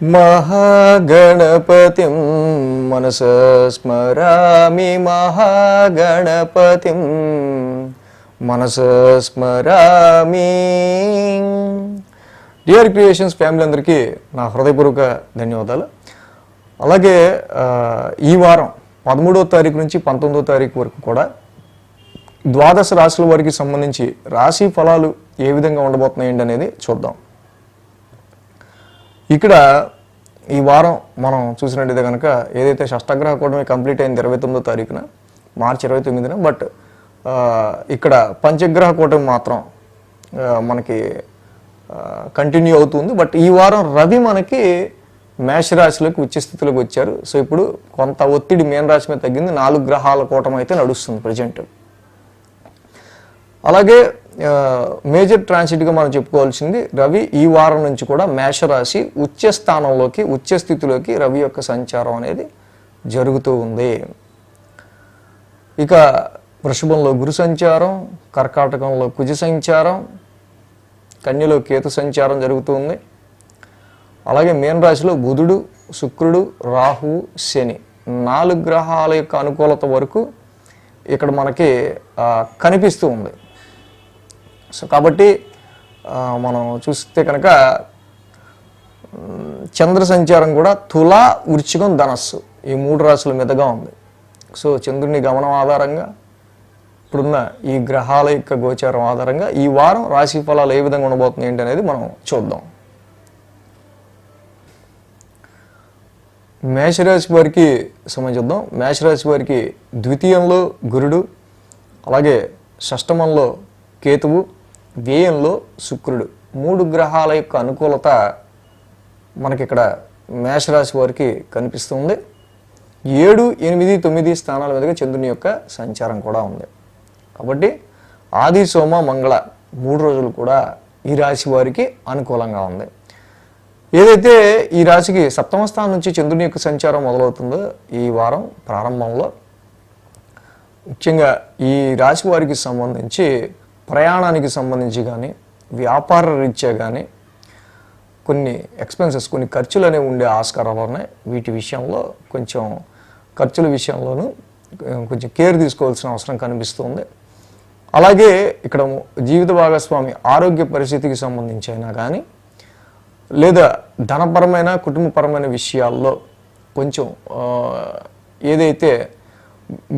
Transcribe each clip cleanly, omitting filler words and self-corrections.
మహాగణపతిం మనసా స్మరామి మహాగణపతిం మనసా స్మరామి. DR creations family అందరికీ నా హృదయపూర్వక ధన్యవాదాలు. అలాగే ఈ వారం 13వ తారీఖు నుంచి 19వ తారీఖు వరకు కూడా ద్వాదశ రాశుల వారికి సంబంధించి రాశి ఫలాలు ఏ విధంగా ఉండబోతున్నాయండి అనేది చూద్దాం. ఇక్కడ ఈ వారం మనం చూసినట్టయితే కనుక ఏదైతే షష్టగ్రహ కూటమి కంప్లీట్ అయింది 29వ తారీఖున మార్చి 29న, బట్ ఇక్కడ పంచగ్రహ కూటమి మాత్రం మనకి కంటిన్యూ అవుతుంది. బట్ ఈ వారం రవి మనకి మేషరాశిలోకి ఉచ్చ స్థితిలోకి వచ్చారు. సో ఇప్పుడు కొంత ఒత్తిడి మీన రాశి మీద తగ్గింది. 4 గ్రహాల కూటమి అయితే నడుస్తుంది ప్రజెంట్. అలాగే మేజర్ ట్రాన్సిట్గా మనం చెప్పుకోవాల్సింది రవి ఈ వారం నుంచి కూడా మేషరాశి ఉచ్చ స్థానంలోకి ఉచ్చ స్థితిలోకి రవి యొక్క సంచారం అనేది జరుగుతూ ఉంది. ఇక వృషభంలో గురు సంచారం, కర్కాటకంలో కుజ సంచారం, కన్యలో కేతు సంచారం జరుగుతుంది. అలాగే మీన రాశిలో బుధుడు, శుక్రుడు, రాహువు, శని 4 గ్రహాల యొక్క అనుకూలత వరకు ఇక్కడ మనకి కనిపిస్తూ ఉంది. సో కాబట్టి మనం చూస్తే కనుక చంద్ర సంచారం కూడా తుల, వృశ్చికం, ధనస్సు ఈ 3 రాశుల మీదుగా ఉంది. సో చంద్రుని గమనం ఆధారంగా ఇప్పుడున్న ఈ గ్రహాల యొక్క గోచారం ఆధారంగా ఈ వారం రాశి ఫలాలు ఏ విధంగా ఉండబోతుంది ఏంటి అనేది మనం చూద్దాం. మేషరాశి వారికి సంబంధిద్దాం. మేషరాశి వారికి ద్వితీయంలో గురుడు, అలాగే షష్టమంలో కేతువు, వ్యయంలో శుక్రుడు 3 గ్రహాల యొక్క అనుకూలత మనకి ఇక్కడ మేషరాశి వారికి కనిపిస్తుంది. 7, 8, 9 స్థానాల మీదుగా చంద్రుని యొక్క సంచారం కూడా ఉంది. కాబట్టి ఆది, సోమ, మంగళ 3 రోజులు కూడా ఈ రాశి వారికి అనుకూలంగా ఉంది. ఏదైతే ఈ రాశికి 7వ స్థానం నుంచి చంద్రుని యొక్క సంచారం మొదలవుతుందో ఈ వారం ప్రారంభంలో ముఖ్యంగా ఈ రాశి వారికి సంబంధించి ప్రయాణానికి సంబంధించి కానీ వ్యాపార రీత్యా కానీ కొన్ని ఎక్స్పెన్సెస్, కొన్ని ఖర్చులు అనేవి ఉండే ఆస్కారాలు ఉన్నాయి. వీటి విషయంలో కొంచెం ఖర్చుల విషయంలోనూ కొంచెం కేర్ తీసుకోవాల్సిన అవసరం కనిపిస్తుంది. అలాగే ఇక్కడ జీవిత భాగస్వామి ఆరోగ్య పరిస్థితికి సంబంధించి అయినా కానీ లేదా ధనపరమైన కుటుంబపరమైన విషయాల్లో కొంచెం ఏదైతే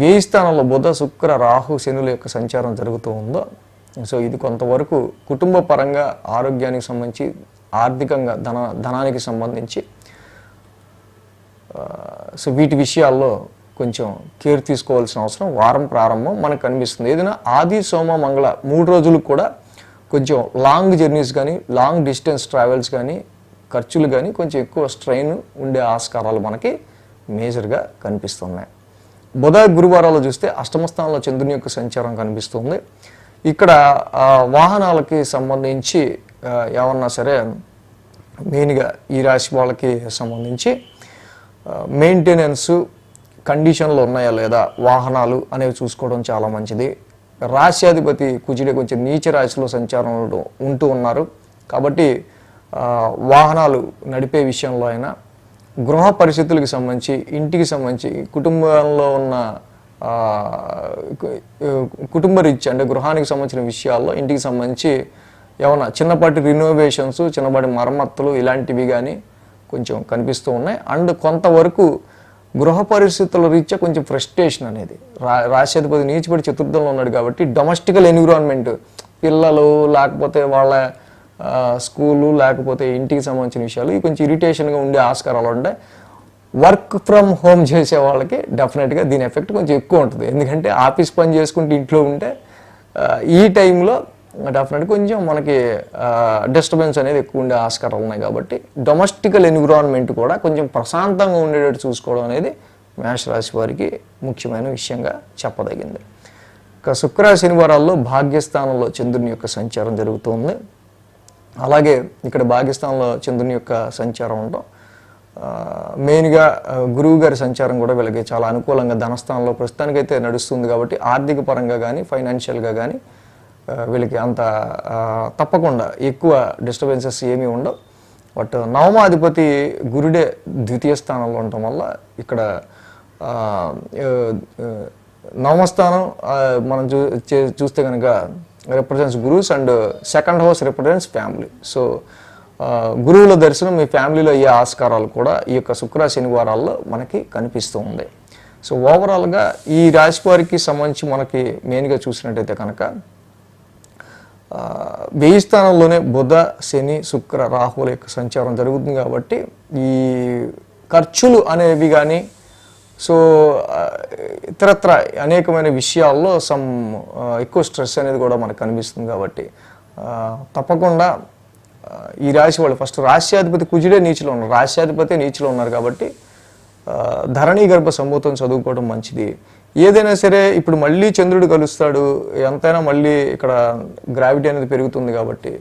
వ్యయ స్థానంలో బుధ, శుక్ర, రాహు, శనుల యొక్క సంచారం జరుగుతూ ఉందో సో ఇది కొంతవరకు కుటుంబ పరంగా ఆరోగ్యానికి సంబంధించి ఆర్థికంగా ధనానికి సంబంధించి సో వీటి విషయాల్లో కొంచెం కేర్ తీసుకోవాల్సిన అవసరం వారం ప్రారంభం మనకు కనిపిస్తుంది. ఏదైనా ఆది, సోమ, మంగళ 3 రోజులు కూడా కొంచెం లాంగ్ జర్నీస్ కానీ లాంగ్ డిస్టెన్స్ ట్రావెల్స్ కానీ ఖర్చులు కానీ కొంచెం ఎక్కువ స్ట్రెయిన్ ఉండే ఆస్కారాలు మనకి మేజర్గా కనిపిస్తున్నాయి. బుధ, గురువారాలు చూస్తే అష్టమ స్థానంలో చంద్రుని యొక్క సంచారం కనిపిస్తుంది. ఇక్కడ వాహనాలకి సంబంధించి ఏమన్నా సరే మెయిన్గా ఈ రాశి వాళ్ళకి సంబంధించి మెయింటెనెన్స్ కండిషన్లో ఉన్నాయా లేదా వాహనాలు అనేవి చూసుకోవడం చాలా మంచిది. రాశ్యాధిపతి కుజుడే కొంచెం నీచ రాశిలో సంచారం ఉంటూ ఉన్నారు. కాబట్టి వాహనాలు నడిపే విషయంలో అయినా గృహ పరిస్థితులకు సంబంధించి ఇంటికి సంబంధించి కుటుంబంలో ఉన్న కుటుంబ రీత్యా అంటే గృహానికి సంబంధించిన విషయాల్లో ఇంటికి సంబంధించి ఏమన్నా చిన్నపాటి రినోవేషన్స్, చిన్నపాటి మరమ్మతులు ఇలాంటివి కానీ కొంచెం కనిపిస్తూ ఉన్నాయి. అండ్ కొంతవరకు గృహ పరిస్థితుల రీత్యా కొంచెం ఫ్రస్ట్రేషన్ అనేది రాశ్యాధిపతి నీచిపడి చతుర్థంలో ఉన్నాడు కాబట్టి డొమెస్టికల్ ఎన్విరాన్మెంట్ పిల్లలు లేకపోతే వాళ్ళ స్కూలు లేకపోతే ఇంటికి సంబంధించిన విషయాలు ఇవి కొంచెం ఇరిటేషన్గా ఉండే ఆస్కారాలు ఉంటాయి. వర్క్ ఫ్రమ్ హోమ్ చేసే వాళ్ళకి డెఫినెట్గా దీని ఎఫెక్ట్ కొంచెం ఎక్కువ ఉంటుంది. ఎందుకంటే ఆఫీస్ పని చేసుకుంటూ ఇంట్లో ఉంటే ఈ టైంలో డెఫినెట్గా కొంచెం మనకి డిస్టర్బెన్స్ అనేది ఎక్కువ ఉండే ఆస్కారాలు ఉన్నాయి. కాబట్టి డొమెస్టికల్ ఎన్విరాన్మెంట్ కూడా కొంచెం ప్రశాంతంగా ఉండేటట్టు చూసుకోవడం అనేది మేషరాశి వారికి ముఖ్యమైన విషయంగా చెప్పదగింది. ఇక శుక్ర, శనివారాల్లో భాగ్యస్థానంలో చంద్రుని యొక్క సంచారం జరుగుతుంది. అలాగే ఇక్కడ భాగ్యస్థానంలో చంద్రుని యొక్క సంచారం ఉండడం మెయిన్గా గురువు గారి సంచారం కూడా వీళ్ళకి చాలా అనుకూలంగా ధనస్థానంలో ప్రస్తుతానికైతే నడుస్తుంది. కాబట్టి ఆర్థిక పరంగా కానీ ఫైనాన్షియల్గా కానీ వీళ్ళకి అంత తప్పకుండా ఎక్కువ డిస్టర్బెన్సెస్ ఏమీ ఉండవు. బట్ నవమాధిపతి గురుడే ద్వితీయ స్థానంలో ఉండటం వల్ల ఇక్కడ ఆ, ఆ, నవమస్థానం మనం చూస్తే కనుక represents gurus and second house represents family. So గురువుల దర్శనం మీ ఫ్యామిలీలో అయ్యే ఆస్కారాలు కూడా ఈ యొక్క శుక్ర శనివారాల్లో మనకి కనిపిస్తూ ఉంది. సో ఓవరాల్గా ఈ రాశి వారికి సంబంధించి మనకి మెయిన్గా చూసినట్టయితే కనుక 1000 స్థానంలోనే బుధ శని శుక్ర రాహుల యొక్క సంచారం జరుగుతుంది కాబట్టి ఈ ఖర్చులు అనేవి కానీ సో ఇతరత్ర అనేకమైన విషయాల్లో ఎక్కువ స్ట్రెస్ అనేది కూడా మనకు కనిపిస్తుంది. కాబట్టి తప్పకుండా ఈ రాశి వాళ్ళు ఫస్ట్ రాశ్యాధిపతి కుజుడే నీచిలో ఉన్నారు, రాశ్యాధిపతి నీచిలో ఉన్నారు కాబట్టి ధరణి గర్భ సంభూతం చదువుకోవడం మంచిది. ఏదైనా సరే ఇప్పుడు మళ్ళీ చంద్రుడు కలుస్తాడు, ఎంతైనా మళ్ళీ ఇక్కడ గ్రావిటీ అనేది పెరుగుతుంది కాబట్టి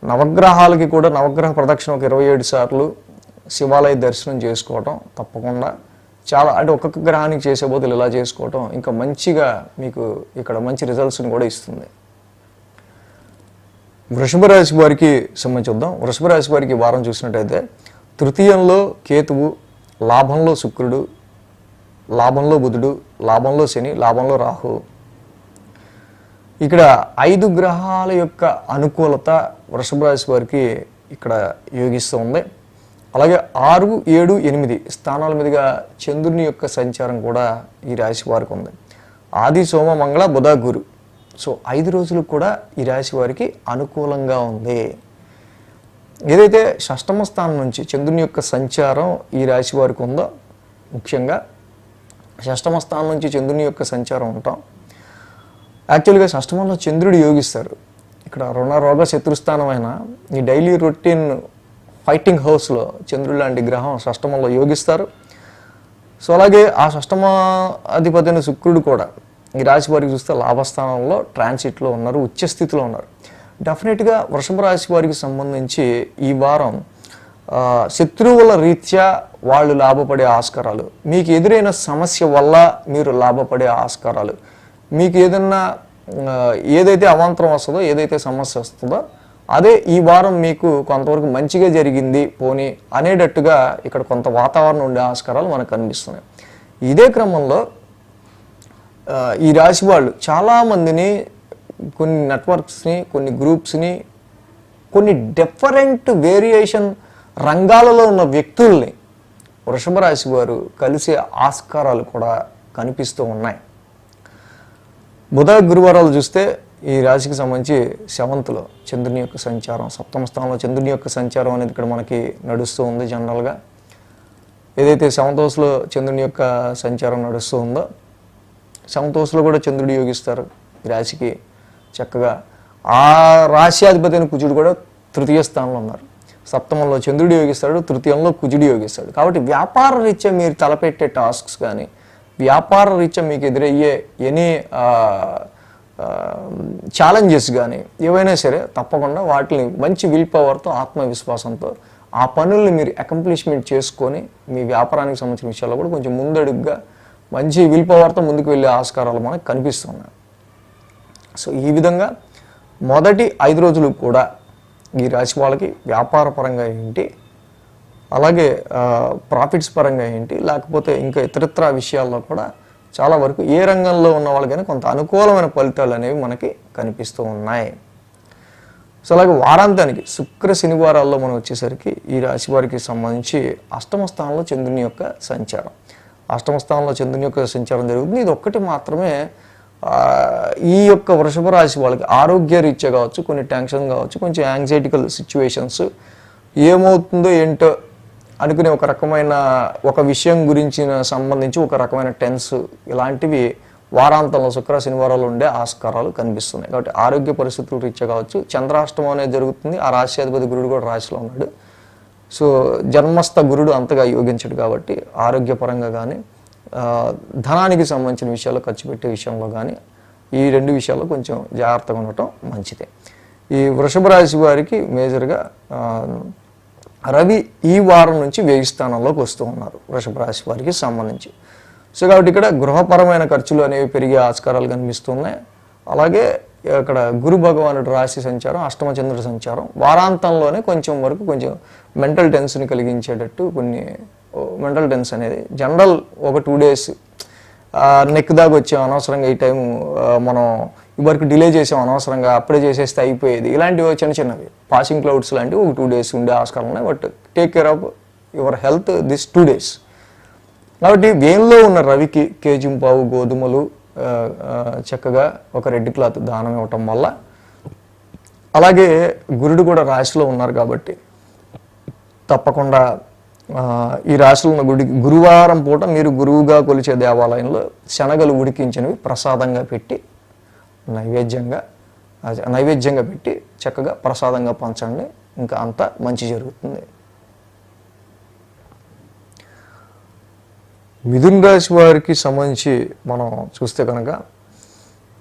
నవగ్రహాలకి కూడా నవగ్రహ ప్రదక్షిణ ఒక 27 సార్లు శివాలయ దర్శనం చేసుకోవటం తప్పకుండా చాలా, అంటే ఒక్కొక్క గ్రహానికి చేసే బదులు ఇలా చేసుకోవటం ఇంకా మంచిగా మీకు ఇక్కడ మంచి రిజల్ట్స్ని కూడా ఇస్తుంది. వృషభ రాశి వారికి సంబంధించుద్దాం. వృషభ రాశి వారికి వారం చూసినట్టయితే తృతీయంలో కేతువు, లాభంలో శుక్రుడు, లాభంలో బుధుడు, లాభంలో శని, లాభంలో రాహు. ఇక్కడ 5 గ్రహాల యొక్క అనుకూలత వృషభ రాశి వారికి ఇక్కడ యోగిస్తూ ఉంది. అలాగే 6, 7, 8 స్థానాల మీదుగా చంద్రుని యొక్క సంచారం కూడా ఈ రాశి వారికి ఉంది. ఆది సోమ మంగళ బుధ గురు. సో 5 రోజులు కూడా ఈ రాశి వారికి అనుకూలంగా ఉంది. ఏదైతే షష్టమ స్థానం నుంచి చంద్రుని యొక్క సంచారం ఈ రాశి వారికి ఉందో, ముఖ్యంగా షష్టమ స్థానం నుంచి చంద్రుని యొక్క సంచారం ఉంటాం. యాక్చువల్గా షష్టమంలో చంద్రుడు యోగిస్తారు. ఇక్కడ రుణ రోగ శత్రుస్థానం అయిన ఈ డైలీ రొటీన్ ఫైటింగ్ హౌస్లో చంద్రుడు లాంటి గ్రహం షష్టమంలో యోగిస్తారు. సో అలాగే ఆ షష్టమ అధిపతి అయిన శుక్రుడు కూడా ఈ రాశి వారికి చూస్తే లాభస్థానంలో ట్రాన్సిట్లో ఉన్నారు, ఉచ్చస్థితిలో ఉన్నారు. డెఫినెట్గా వృషభ రాశి వారికి సంబంధించి ఈ వారం శత్రువుల రీత్యా వాళ్ళు లాభపడే ఆస్కారాలు, మీకు ఎదురైన సమస్య వల్ల మీరు లాభపడే ఆస్కారాలు, మీకు ఏదైతే అవాంతరం వస్తుందో, ఏదైతే సమస్య వస్తుందో అదే ఈ వారం మీకు కొంతవరకు మంచిగా జరిగింది పోనీ అనేటట్టుగా ఇక్కడ కొంత వాతావరణం ఉండే ఆస్కారాలు మనకు కనిపిస్తున్నాయి. ఇదే క్రమంలో ఈ రాశి వాళ్ళు చాలామందిని, కొన్ని నెట్వర్క్స్ని, కొన్ని గ్రూప్స్ని, కొన్ని డిఫరెంట్ వేరియేషన్ రంగాలలో ఉన్న వ్యక్తుల్ని వృషభ రాశి వారు కలిసే ఆస్కారాలు కూడా కనిపిస్తూ ఉన్నాయి. బుధ గురువారాలు చూస్తే ఈ రాశికి సంబంధించి 7th చంద్రుని యొక్క సంచారం, 7వ స్థానంలో చంద్రుని యొక్క సంచారం అనేది ఇక్కడ మనకి నడుస్తూ ఉంది. జనరల్గా ఏదైతే 7th హౌస్లో చంద్రుని యొక్క సంచారం నడుస్తూ ఉందో, 7th హౌస్లో కూడా చంద్రుడు యోగిస్తారు ఈ రాశికి చక్కగా. ఆ రాశ్యాధిపతి అయిన కుజుడు కూడా 3వ స్థానంలో ఉన్నారు. సప్తమంలో చంద్రుడు యోగిస్తాడు, 3యంలో కుజుడు యోగిస్తాడు. కాబట్టి వ్యాపార రీత్యా మీరు తలపెట్టే టాస్క్స్ కానీ, వ్యాపార రీత్యా మీకు ఎదురయ్యే ఎనీ ఛాలెంజెస్ కానీ ఏవైనా సరే తప్పకుండా వాటిని మంచి విల్ పవర్తో, ఆత్మవిశ్వాసంతో ఆ పనుల్ని మీరు అకంప్లిష్మెంట్ చేసుకొని మీ వ్యాపారానికి సంబంధించిన విషయాల్లో కూడా కొంచెం ముందడుగుగా మంచి విల్ పవర్తో ముందుకు వెళ్ళే ఆస్కారాలు మనకు కనిపిస్తున్నాయి. సో ఈ విధంగా మొదటి 5 రోజులు కూడా ఈ రాశి వాళ్ళకి వ్యాపార పరంగా ఏంటి, అలాగే ప్రాఫిట్స్ పరంగా ఏంటి, లేకపోతే ఇంకా ఇతరత్ర విషయాల్లో కూడా చాలా వరకు ఏ రంగంలో ఉన్న వాళ్ళకైనా కొంత అనుకూలమైన ఫలితాలు అనేవి మనకి కనిపిస్తూ ఉన్నాయి. సో అలాగే వారాంతానికి శుక్ర శనివారాల్లో మనం వచ్చేసరికి ఈ రాశి వారికి సంబంధించి 8వ స్థానంలో చంద్రుని యొక్క సంచారం, 8వ స్థానంలో చంద్రుని యొక్క సంచారం జరుగుతుంది. ఇది ఒక్కటి మాత్రమే ఈ యొక్క వృషభ రాశి వాళ్ళకి ఆరోగ్య రీత్యా కావచ్చు, కొన్ని టెన్షన్ కావచ్చు, కొంచెం యాంగ్జైటికల్ సిచ్యువేషన్స్, ఏమవుతుందో ఏంటో అనుకునే ఒక విషయం గురించి సంబంధించి ఒక రకమైన టెన్స్, ఇలాంటివి వారాంతంలో శుక్ర శనివారాలు ఉండే ఆస్కారాలు కనిపిస్తున్నాయి. కాబట్టి ఆరోగ్య పరిస్థితుల రీత్యా కావచ్చు, చంద్రాష్టమం అనేది జరుగుతుంది. ఆ రాశ్యాధిపతి గురుడు కూడా రాశిలో ఉన్నాడు. సో జన్మస్థ గురుడు అంతగా యోగించడు కాబట్టి ఆరోగ్యపరంగా కానీ, ధనానికి సంబంధించిన విషయాల్లో ఖర్చు పెట్టే విషయంలో కానీ ఈ 2 విషయాల్లో కొంచెం జాగ్రత్తగా ఉండటం మంచిదే. ఈ వృషభ రాశి వారికి మేజర్గా రవి ఈ వారం నుంచి 1000 స్థానంలోకి వస్తూ ఉన్నారు వృషభ రాశి వారికి సంబంధించి. సో కాబట్టి ఇక్కడ గృహపరమైన ఖర్చులు అనేవి పెరిగే ఆస్కారాలు కనిపిస్తున్నాయి. అలాగే ఇక్కడ గురు భగవానుడు రాశి సంచారం, అష్టమ చంద్రుడి సంచారం వారాంతంలోనే కొంచెం వరకు కొంచెం మెంటల్ టెన్షన్ కలిగించేటట్టు కొన్ని మెంటల్ టెన్షన్ అనేది జనరల్ ఒక 2 days నెక్ దాకా వచ్చాం అనవసరంగా, ఈ టైం మనం ఇవరకు డిలే చేసాం అనవసరంగా, అప్పుడే చేసేస్తే అయిపోయేది, ఇలాంటివి చిన్న చిన్నవి పాసింగ్ క్లౌడ్స్ లాంటివి ఒక 2 days ఉండే ఆస్కారం ఉన్నాయి. But take care of your health this 2 days. కాబట్టి వేన్లో ఉన్న రవికి కేజింపావు గోధుమలు చక్కగా ఒక రెడ్ క్లాత్ దానం ఇవ్వటం వల్ల, అలాగే గురుడు కూడా రాశిలో ఉన్నారు కాబట్టి తప్పకుండా ఈ రాశిలో ఉన్న గురువారం పూట మీరు గురువుగా కొలిచే దేవాలయంలో శనగలు ఉడికించినవి ప్రసాదంగా పెట్టి నైవేద్యంగా పెట్టి చక్కగా ప్రసాదంగా పంచండి. ఇంకా అంతా మంచి జరుగుతుంది. మిథున రాశి వారికి సంబంధించి మనం చూస్తే కనుక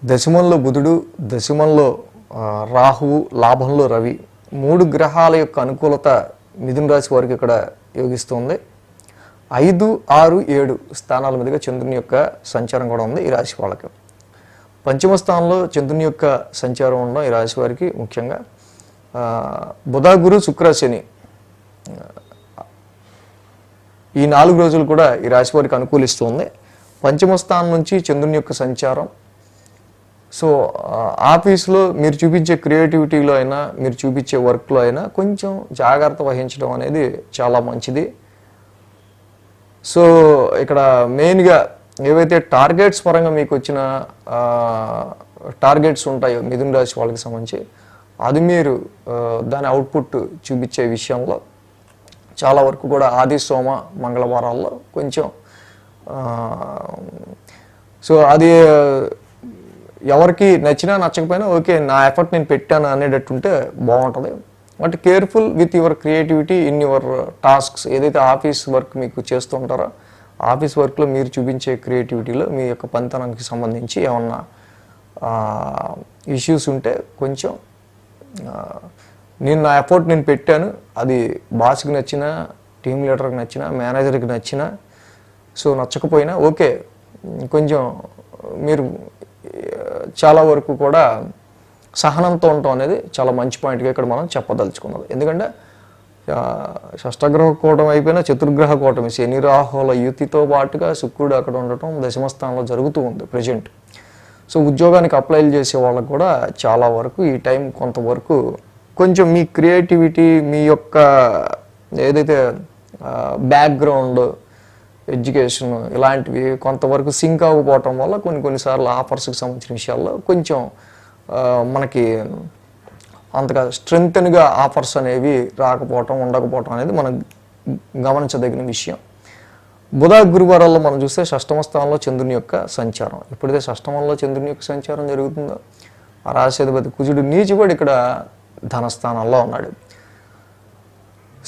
దశమంలో బుధుడు, దశమంలో రాహువు, లాభంలో రవి, 3 గ్రహాల యొక్క అనుకూలత మిథున రాశి వారికి ఇక్కడ యోగిస్తుంది. 5, 6, 7 స్థానాల మీదుగా చంద్రుని యొక్క సంచారం కూడా ఉంది ఈ రాశి వాళ్ళకి. పంచమ స్థానంలో చంద్రుని యొక్క సంచారం ఉండడం ఈ రాశి వారికి ముఖ్యంగా బుధ, గురు, శుక్ర, శని ఈ 4 రోజులు కూడా ఈ రాశి వారికి అనుకూలిస్తుంది. పంచమ స్థానం నుంచి చంద్రుని యొక్క సంచారం. సో ఆఫీస్లో మీరు చూపించే క్రియేటివిటీలో అయినా, మీరు చూపించే వర్క్లో అయినా కొంచెం జాగ్రత్త వహించడం అనేది చాలా మంచిది. సో ఇక్కడ మెయిన్గా ఏవైతే టార్గెట్స్ పరంగా మీకు వచ్చిన టార్గెట్స్ ఉంటాయో మిథున రాశి వాళ్ళకి సంబంధించి, అది మీరు దాని అవుట్పుట్ చూపించే విషయంలో చాలా వరకు కూడా ఆది, సోమ, మంగళవారాల్లో కొంచెం సో అది ఎవరికి నచ్చినా నచ్చకపోయినా ఓకే, నా ఎఫర్ట్ నేను పెట్టాను అనేటట్టుంటే బాగుంటుంది. But careful with your creativity in your tasks. ఏదైతే ఆఫీస్ వర్క్ మీకు చేస్తూ ఉంటారో ఆఫీస్ వర్క్లో మీరు చూపించే క్రియేటివిటీలో మీ యొక్క పనితనానికి సంబంధించి ఏమన్నా ఇష్యూస్ ఉంటే కొంచెం నా ఎఫర్ట్ నేను పెట్టాను, అది బాస్కి నచ్చినా, టీమ్ లీడర్కి నచ్చినా, మేనేజర్కి నచ్చినా, సో నచ్చకపోయినా ఓకే, కొంచెం మీరు చాలా వరకు కూడా సహనంతో ఉండటం అనేది చాలా మంచి పాయింట్గా ఇక్కడ మనం చెప్పదలుచుకున్నది. ఎందుకంటే షష్టగ్రహ కూటమి అయిపోయినా చతుర్గ్రహ కూటమి శని రాహుల యుతితో పాటుగా శుక్రుడు అక్కడ ఉండటం దశమస్థానంలో జరుగుతూ ఉంది ప్రజెంట్. సో ఉద్యోగానికి అప్లై చేసే వాళ్ళకు కూడా చాలా వరకు ఈ టైం కొంతవరకు కొంచెం మీ క్రియేటివిటీ, మీ యొక్క ఏదైతే బ్యాక్గ్రౌండ్, ఎడ్యుకేషన్ ఇలాంటివి కొంతవరకు సింక్ అవ్వకపోవటం వల్ల కొన్నిసార్లు ఆఫర్స్కి సంబంధించిన విషయాల్లో కొంచెం మనకి అంతగా స్ట్రెంగ్త్గా ఆఫర్స్ అనేవి రాకపోవటం, ఉండకపోవటం అనేది మనం గమనించదగిన విషయం. బుధ, గురువారాల్లో మనం చూస్తే షష్టమ స్థానంలో చంద్రుని యొక్క సంచారం. ఎప్పుడైతే షష్టమంలో చంద్రుని యొక్క సంచారం జరుగుతుందో ఆ రాశిధిపతి కుజుడు నీచిపడి ఇక్కడ ధనస్థానంలో ఉన్నాడు.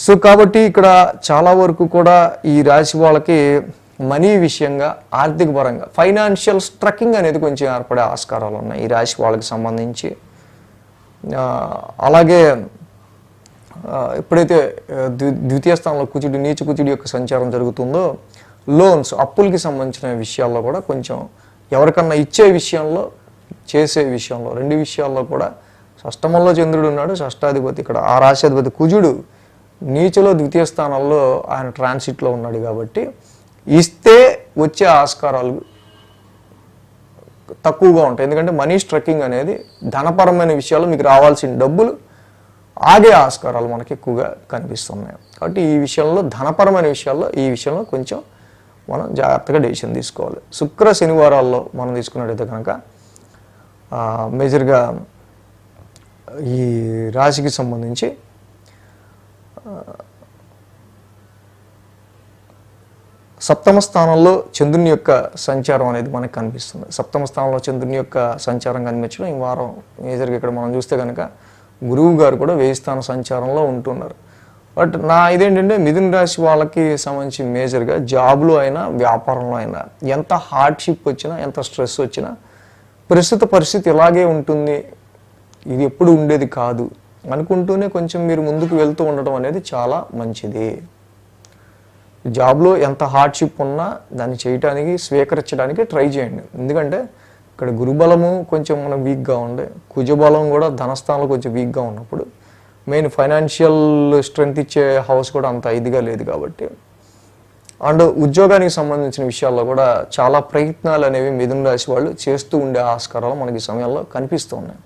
సో కాబట్టి ఇక్కడ చాలా వరకు కూడా ఈ రాశి వాళ్ళకి మనీ విషయంగా, ఆర్థిక పరంగా ఫైనాన్షియల్ స్ట్రక్కింగ్ అనేది కొంచెం ఏర్పడే ఆస్కారాలు ఉన్నాయి ఈ రాశి వాళ్ళకి సంబంధించి. అలాగే ఎప్పుడైతే ద్వితీయ స్థానంలో కుజుడు, నీచ కుజుడు యొక్క సంచారం జరుగుతుందో లోన్స్, అప్పులకి సంబంధించిన విషయాల్లో కూడా కొంచెం ఎవరికన్నా ఇచ్చే విషయంలో, చేసే విషయంలో, 2 విషయాల్లో కూడా షష్టమంలో చంద్రుడు ఉన్నాడు, షష్టాధిపతి ఇక్కడ ఆ రాశ్యాధిపతి కుజుడు నీచలో ద్వితీయ స్థానంలో ఆయన ట్రాన్సిట్లో ఉన్నాడు కాబట్టి ఇస్తే వచ్చే ఆస్కారాలు తక్కువగా ఉంటాయి. ఎందుకంటే మనీ స్ట్రక్కింగ్ అనేది ధనపరమైన విషయాల్లో మీకు రావాల్సిన డబ్బులు ఆగే ఆస్కారాలు మనకి ఎక్కువగా కనిపిస్తున్నాయి. కాబట్టి ఈ విషయంలో ధనపరమైన విషయాల్లో ఈ విషయంలో కొంచెం మనం జాగ్రత్తగా డెసిషన్ తీసుకోవాలి. శుక్ర, శనివారాల్లో మనం తీసుకున్నట్టయితే కనుక మేజర్గా ఈ రాశికి సంబంధించి సప్తమ స్థానంలో చంద్రుని యొక్క సంచారం అనేది మనకు కనిపిస్తుంది. సప్తమ స్థానంలో చంద్రుని యొక్క సంచారం కనిపించడం ఈ వారం మేజర్గా ఇక్కడ మనం చూస్తే కనుక గురువు గారు కూడా 1000 స్థాన సంచారంలో ఉంటున్నారు. బట్ ఇదేంటంటే మిథున రాశి వాళ్ళకి సంబంధించి మేజర్గా జాబ్లో అయినా, వ్యాపారంలో అయినా ఎంత హార్డ్షిప్ వచ్చినా, ఎంత స్ట్రెస్ వచ్చినా ప్రస్తుత పరిస్థితి ఇలాగే ఉంటుంది, ఇది ఎప్పుడు ఉండేది కాదు అనుకుంటూనే కొంచెం మీరు ముందుకు వెళ్తూ ఉండటం అనేది చాలా మంచిది. జాబ్లో ఎంత హార్డ్షిప్ ఉన్నా దాన్ని చేయటానికి, స్వీకరించడానికి ట్రై చేయండి. ఎందుకంటే ఇక్కడ గురుబలము కొంచెం మనం వీక్గా ఉండే, కుజబలం కూడా ధనస్థానంలో కొంచెం వీక్గా ఉన్నప్పుడు మెయిన్ ఫైనాన్షియల్ స్ట్రెంగ్త్ ఇచ్చే హౌస్ కూడా అంత ఇదిగా లేదు కాబట్టి, అండ్ ఉద్యోగానికి సంబంధించిన విషయాల్లో కూడా చాలా ప్రయత్నాలు అనేవి మిథున రాశి వాళ్ళు చేస్తూ ఉండే ఆస్కారాలు మనకి ఈ సమయంలో కనిపిస్తూ ఉన్నాయి.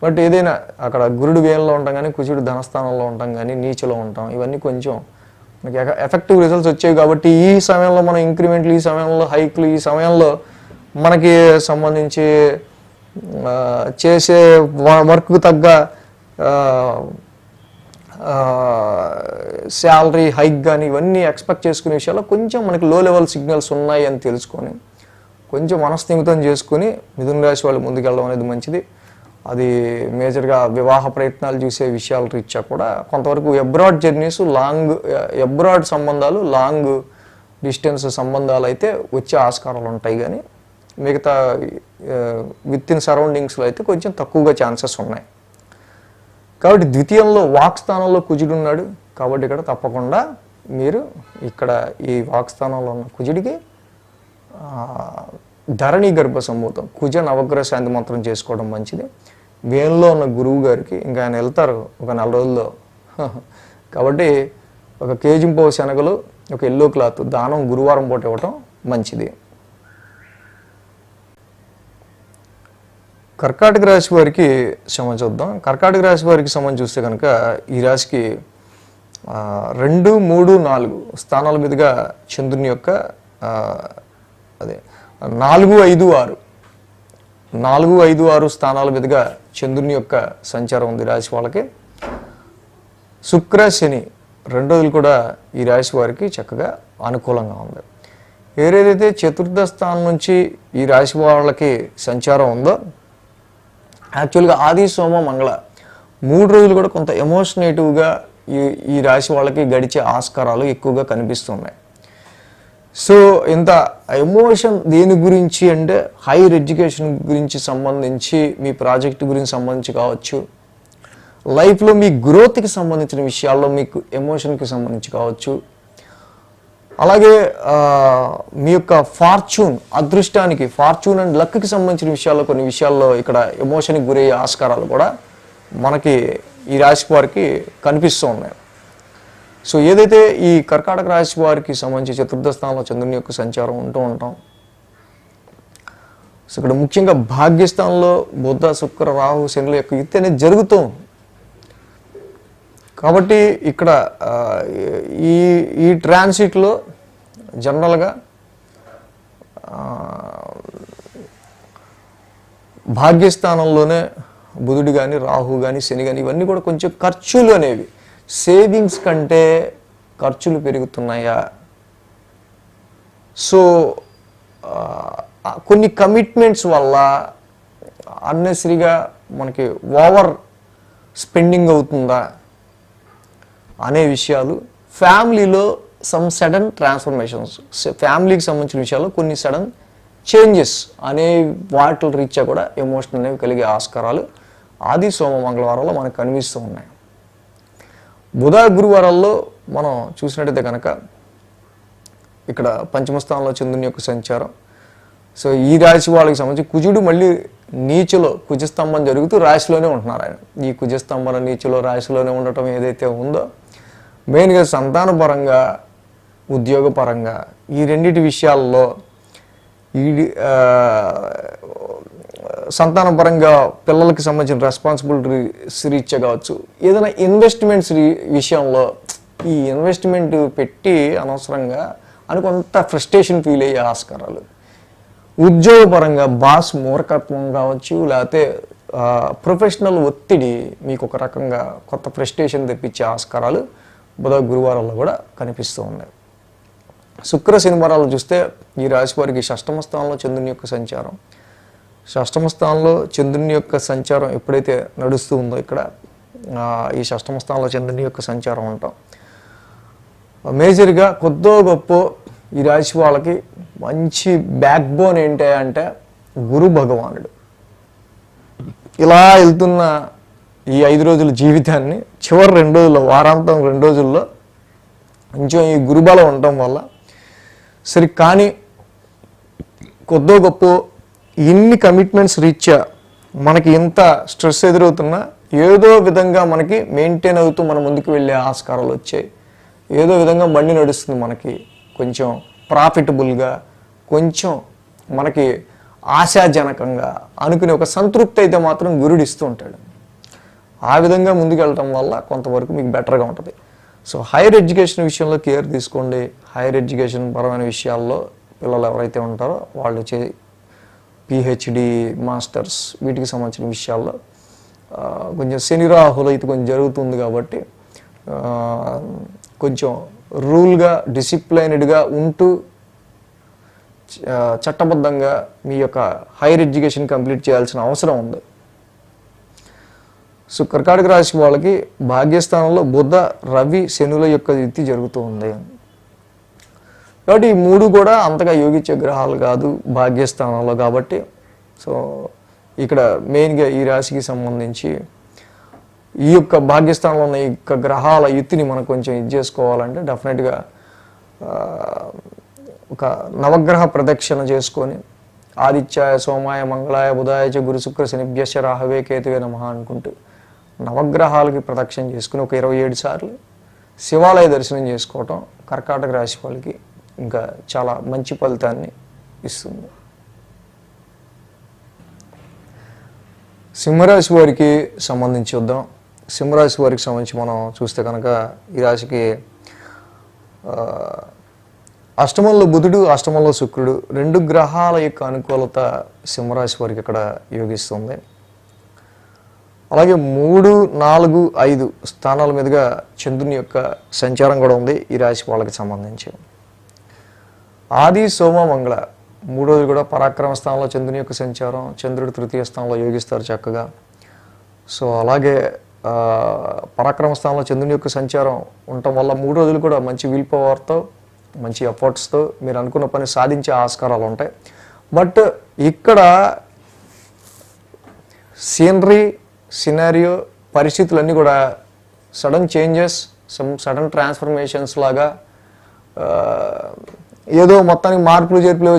బట్ ఏదైనా అక్కడ గురుడు వ్యయంలో ఉంటాం కానీ కుజుడు ధనస్థానంలో ఉంటాం కానీ నీచలో ఉంటాం, ఇవన్నీ కొంచెం మనకి ఎఫెక్టివ్ రిజల్ట్స్ వచ్చాయి కాబట్టి ఈ సమయంలో మనం ఇంక్రిమెంట్లు, ఈ సమయంలో హైక్లు, ఈ సమయంలో మనకి సంబంధించి చేసే వర్క్కు తగ్గ శాలరీ హైక్ కానీ ఇవన్నీ ఎక్స్పెక్ట్ చేసుకునే విషయాల్లో కొంచెం మనకి లో లెవెల్ సిగ్నల్స్ ఉన్నాయి అని తెలుసుకొని కొంచెం మనస్థిమితం చేసుకుని మిథున రాశి వాళ్ళు ముందుకెళ్ళడం అనేది మంచిది. అది మేజర్గా వివాహ ప్రయత్నాలు చూసే విషయాల రీత్యా కూడా కొంతవరకు అబ్రాడ్ జర్నీస్, అబ్రాడ్ సంబంధాలు, లాంగ్ డిస్టెన్స్ సంబంధాలు అయితే వచ్చే ఆస్కారాలు ఉంటాయి. కానీ మిగతా విత్ ఇన్ సరౌండింగ్స్లో అయితే కొంచెం తక్కువగా ఛాన్సెస్ ఉన్నాయి. కాబట్టి ద్వితీయంలో వాక్ స్థానంలో కుజుడు ఉన్నాడు కాబట్టి ఇక్కడ తప్పకుండా మీరు ఇక్కడ ఈ వాక్ స్థానంలో ఉన్న కుజుడికి ధరణి గర్భ సంభూతం కుజ నవగ్రహ శాంతి మంత్రం చేసుకోవడం మంచిది. వేన్లో ఉన్న గురువు గారికి ఇంకా ఆయన వెళ్తారు ఒక 4 రోజుల్లో. కాబట్టి ఒక కేజింపావు శనగలు, ఒక ఎల్లో క్లాత్ దానం గురువారం పూట ఇవ్వటం మంచిది. కర్కాటక రాశి వారికి సంబంధించి చూద్దాం. కర్కాటక రాశి వారికి సంబంధించి చూస్తే కనుక ఈ రాశికి 2, 3, 4 స్థానాల మీదుగా చంద్రుని యొక్క అదే 4, 5, 6 4, 5, 6 స్థానాల మీదుగా చంద్రుని యొక్క సంచారం ఉంది రాశి వాళ్ళకి. శుక్ర శని 2 రోజులు కూడా ఈ రాశి వారికి చక్కగా అనుకూలంగా ఉంది. ఏదైతే చతుర్థ స్థానం నుంచి ఈ రాశి వాళ్ళకి సంచారం ఉందో, యాక్చువల్గా ఆది సోమ మంగళ 3 రోజులు కూడా కొంత ఎమోషనేటివ్గా ఈ రాశి వాళ్ళకి గడిచే ఆస్కారాలు ఎక్కువగా కనిపిస్తున్నాయి. సో ఇంత ఎమోషన్ దేని గురించి అంటే హైయర్ ఎడ్యుకేషన్ గురించి సంబంధించి, మీ ప్రాజెక్ట్ గురించి సంబంధించి కావచ్చు, లైఫ్లో మీ గ్రోత్కి సంబంధించిన విషయాల్లో మీకు ఎమోషన్కి సంబంధించి కావచ్చు, అలాగే మీ యొక్క ఫార్చ్యూన్ అదృష్టానికి, ఫార్చ్యూన్ అండ్ లక్కి సంబంధించిన విషయాల్లో కొన్ని విషయాల్లో ఇక్కడ ఎమోషన్కి గురయ్యే ఆస్కారాలు కూడా మనకి ఈ రాశి వారికి కనిపిస్తూ ఉన్నాయి. సో ఏదైతే ఈ కర్కాటక రాశి వారికి సంబంధించి చతుర్థ స్థానంలో చంద్రుని యొక్క సంచారం ఉంటూ ఉంటాం. సో ఇక్కడ ముఖ్యంగా భాగ్యస్థానంలో బుధ, శుక్ర, రాహు, శనుల యొక్క యుతి అనేది జరుగుతూ ఉంది. కాబట్టి ఇక్కడ ఈ ట్రాన్సిట్లో జనరల్గా భాగ్యస్థానంలోనే బుధుడు కానీ, రాహు కానీ, శని కానీ ఇవన్నీ కూడా కొంచెం ఖర్చులు అనేవి సేవింగ్స్ కంటే ఖర్చులు పెరుగుతున్నాయా, సో కొన్ని కమిట్మెంట్స్ వల్ల అన్నెసరీగా మనకి ఓవర్ స్పెండింగ్ అవుతుందా అనే విషయాలు, ఫ్యామిలీలో సమ్ సడన్ ట్రాన్స్ఫర్మేషన్స్, ఫ్యామిలీకి సంబంధించిన విషయాల్లో కొన్ని సడన్ చేంజెస్ అనే వాటి రీత్యా కూడా ఎమోషన్ అనేవి కలిగే ఆస్కారాలు ఆది సోమ మంగళవారాల్లో మనకు కనిపిస్తూ ఉన్నాయి. బుధ గురువారాల్లో మనం చూసినట్టయితే కనుక ఇక్కడ పంచమ స్థానంలో చంద్రుని యొక్క సంచారం. సో ఈ రాశి వాళ్ళకి సంబంధించి కుజుడు మళ్ళీ నీచలో కుజస్తంభం జరుగుతూ రాశిలోనే ఉంటున్నారు. ఆయన ఈ కుజస్తంభన నీచలో రాశిలోనే ఉండటం ఏదైతే ఉందో, మెయిన్గా సంతానపరంగా, ఉద్యోగపరంగా ఈ రెండింటి విషయాల్లో ఈ సంతానపరంగా పిల్లలకి సంబంధించిన రెస్పాన్సిబిలిటీస్ రీత్యా కావచ్చు, ఏదైనా ఇన్వెస్ట్మెంట్స్ విషయంలో ఈ ఇన్వెస్ట్మెంట్ పెట్టి అనవసరంగా అని కొంత ఫ్రస్ట్రేషన్ ఫీల్ అయ్యే ఆస్కారాలు, ఉద్యోగపరంగా బాస్ మూర్ఖత్వం కావచ్చు, లేకపోతే ప్రొఫెషనల్ ఒత్తిడి మీకు ఒక రకంగా కొత్త ఫ్రస్ట్రేషన్ తెప్పించే ఆస్కారాలు బుధ గురువారాల్లో కూడా కనిపిస్తూ ఉన్నాయి. శుక్ర శనివారాలు చూస్తే ఈ రాశి వారికి షష్టమ స్థానంలో చంద్రుని యొక్క సంచారం. షష్టమ స్థానంలో చంద్రుని యొక్క సంచారం ఎప్పుడైతే నడుస్తూ ఉందో ఇక్కడ ఈ షష్టమ స్థానంలో చంద్రుని యొక్క సంచారం ఉంటాం. మేజర్గా కొద్దో గొప్ప ఈ రాశి వాళ్ళకి మంచి బ్యాక్ బోన్ ఏంటి అంటే గురు భగవానుడు. ఇలా వెళ్తున్న ఈ 5 రోజుల జీవితాన్ని చివరి 2 రోజుల్లో, వారాంతం 2 రోజుల్లో కొంచెం ఈ గురుబలం ఉండటం వల్ల సరే, కానీ కొద్దో గొప్ప ఇన్ని కమిట్మెంట్స్ రీత్యా మనకి ఇంత స్ట్రెస్ ఎదురవుతున్నా ఏదో విధంగా మనకి మెయింటైన్ అవుతూ మన ముందుకు వెళ్ళే ఆస్కారాలు వచ్చాయి. ఏదో విధంగా బండి నడుస్తుంది మనకి, కొంచెం ప్రాఫిటబుల్గా, కొంచెం మనకి ఆశాజనకంగా అనుకునే ఒక సంతృప్తి అయితే మాత్రం గురుడు ఇస్తూ ఉంటాడు. ఆ విధంగా ముందుకు వెళ్ళటం వల్ల కొంతవరకు మీకు బెటర్గా ఉంటుంది. సో హైయర్ ఎడ్యుకేషన్ విషయంలో కేర్ తీసుకోండి. హైయర్ ఎడ్యుకేషన్ పరమైన విషయాల్లో పిల్లలు ఎవరైతే ఉంటారో వాళ్ళు పిహెచ్డి, మాస్టర్స్ వీటికి సంబంధించిన విషయాల్లో కొంచెం శని రాహులు అయితే కొంచెం జరుగుతుంది కాబట్టి కొంచెం రూల్గా, డిసిప్లైన్డ్గా ఉంటూ చట్టబద్ధంగా మీ యొక్క హైయర్ ఎడ్యుకేషన్ కంప్లీట్ చేయాల్సిన అవసరం ఉంది. సో కర్కాటక రాశి వాళ్ళకి భాగ్యస్థానంలో బుధ, రవి, శనుల యొక్క యుతి జరుగుతూ ఉంది కాబట్టి ఈ మూడు కూడా అంతగా యోగించే గ్రహాలు కాదు భాగ్యస్థానంలో కాబట్టి. సో ఇక్కడ మెయిన్గా ఈ రాశికి సంబంధించి ఈ యొక్క భాగ్యస్థానంలో ఉన్న ఈ యొక్క గ్రహాల యుతిని మనం కొంచెం ఇది చేసుకోవాలంటే డెఫినెట్గా ఒక నవగ్రహ ప్రదక్షిణ చేసుకొని ఆదిత్యాయ, సోమాయ, మంగళాయ, బుధాయ చ గురు శుక్ర శనిభ్యశ్చ రాహవే కేతువే నమః అనుకుంటూ నవగ్రహాలకి ప్రదక్షిణ చేసుకుని ఒక 27 సార్లు శివాలయ దర్శనం చేసుకోవటం కర్కాటక రాశి వాళ్ళకి ఇంకా చాలా మంచి ఫలితాన్ని ఇస్తుంది. సింహరాశి వారికి సంబంధించి చూద్దాం. సింహరాశి వారికి సంబంధించి మనం చూస్తే కనుక ఈ రాశికి అష్టమంలో బుధుడు, అష్టమంలో శుక్రుడు, 2 గ్రహాల యొక్క అనుకూలత సింహరాశి వారికి ఇక్కడ యోగిస్తుంది. అలాగే 3, 4, 5 స్థానాల మీదుగా చంద్రుని యొక్క సంచారం కూడా ఉంది ఈ రాశి వాళ్ళకి సంబంధించి. ఆది, సోమ, మంగళ 3 రోజులు కూడా పరాక్రమ స్థానంలో చంద్రుని యొక్క సంచారం, చంద్రుడు తృతీయ స్థానంలో యోగిస్తారు చక్కగా. సో అలాగే పరాక్రమ స్థానంలో చంద్రుని యొక్క సంచారం ఉండటం వల్ల 3 రోజులు కూడా మంచి విల్ పవర్తో, మంచి ఎఫర్ట్స్తో మీరు అనుకున్న పని సాధించే ఆస్కారాలు ఉంటాయి. బట్ ఇక్కడ సీనరీ, సినారియో, పరిస్థితులన్నీ కూడా సడన్ చేంజెస్, సడన్ ట్రాన్స్ఫర్మేషన్స్ లాగా ఏదో మొత్తానికి మార్పులు చేర్పులు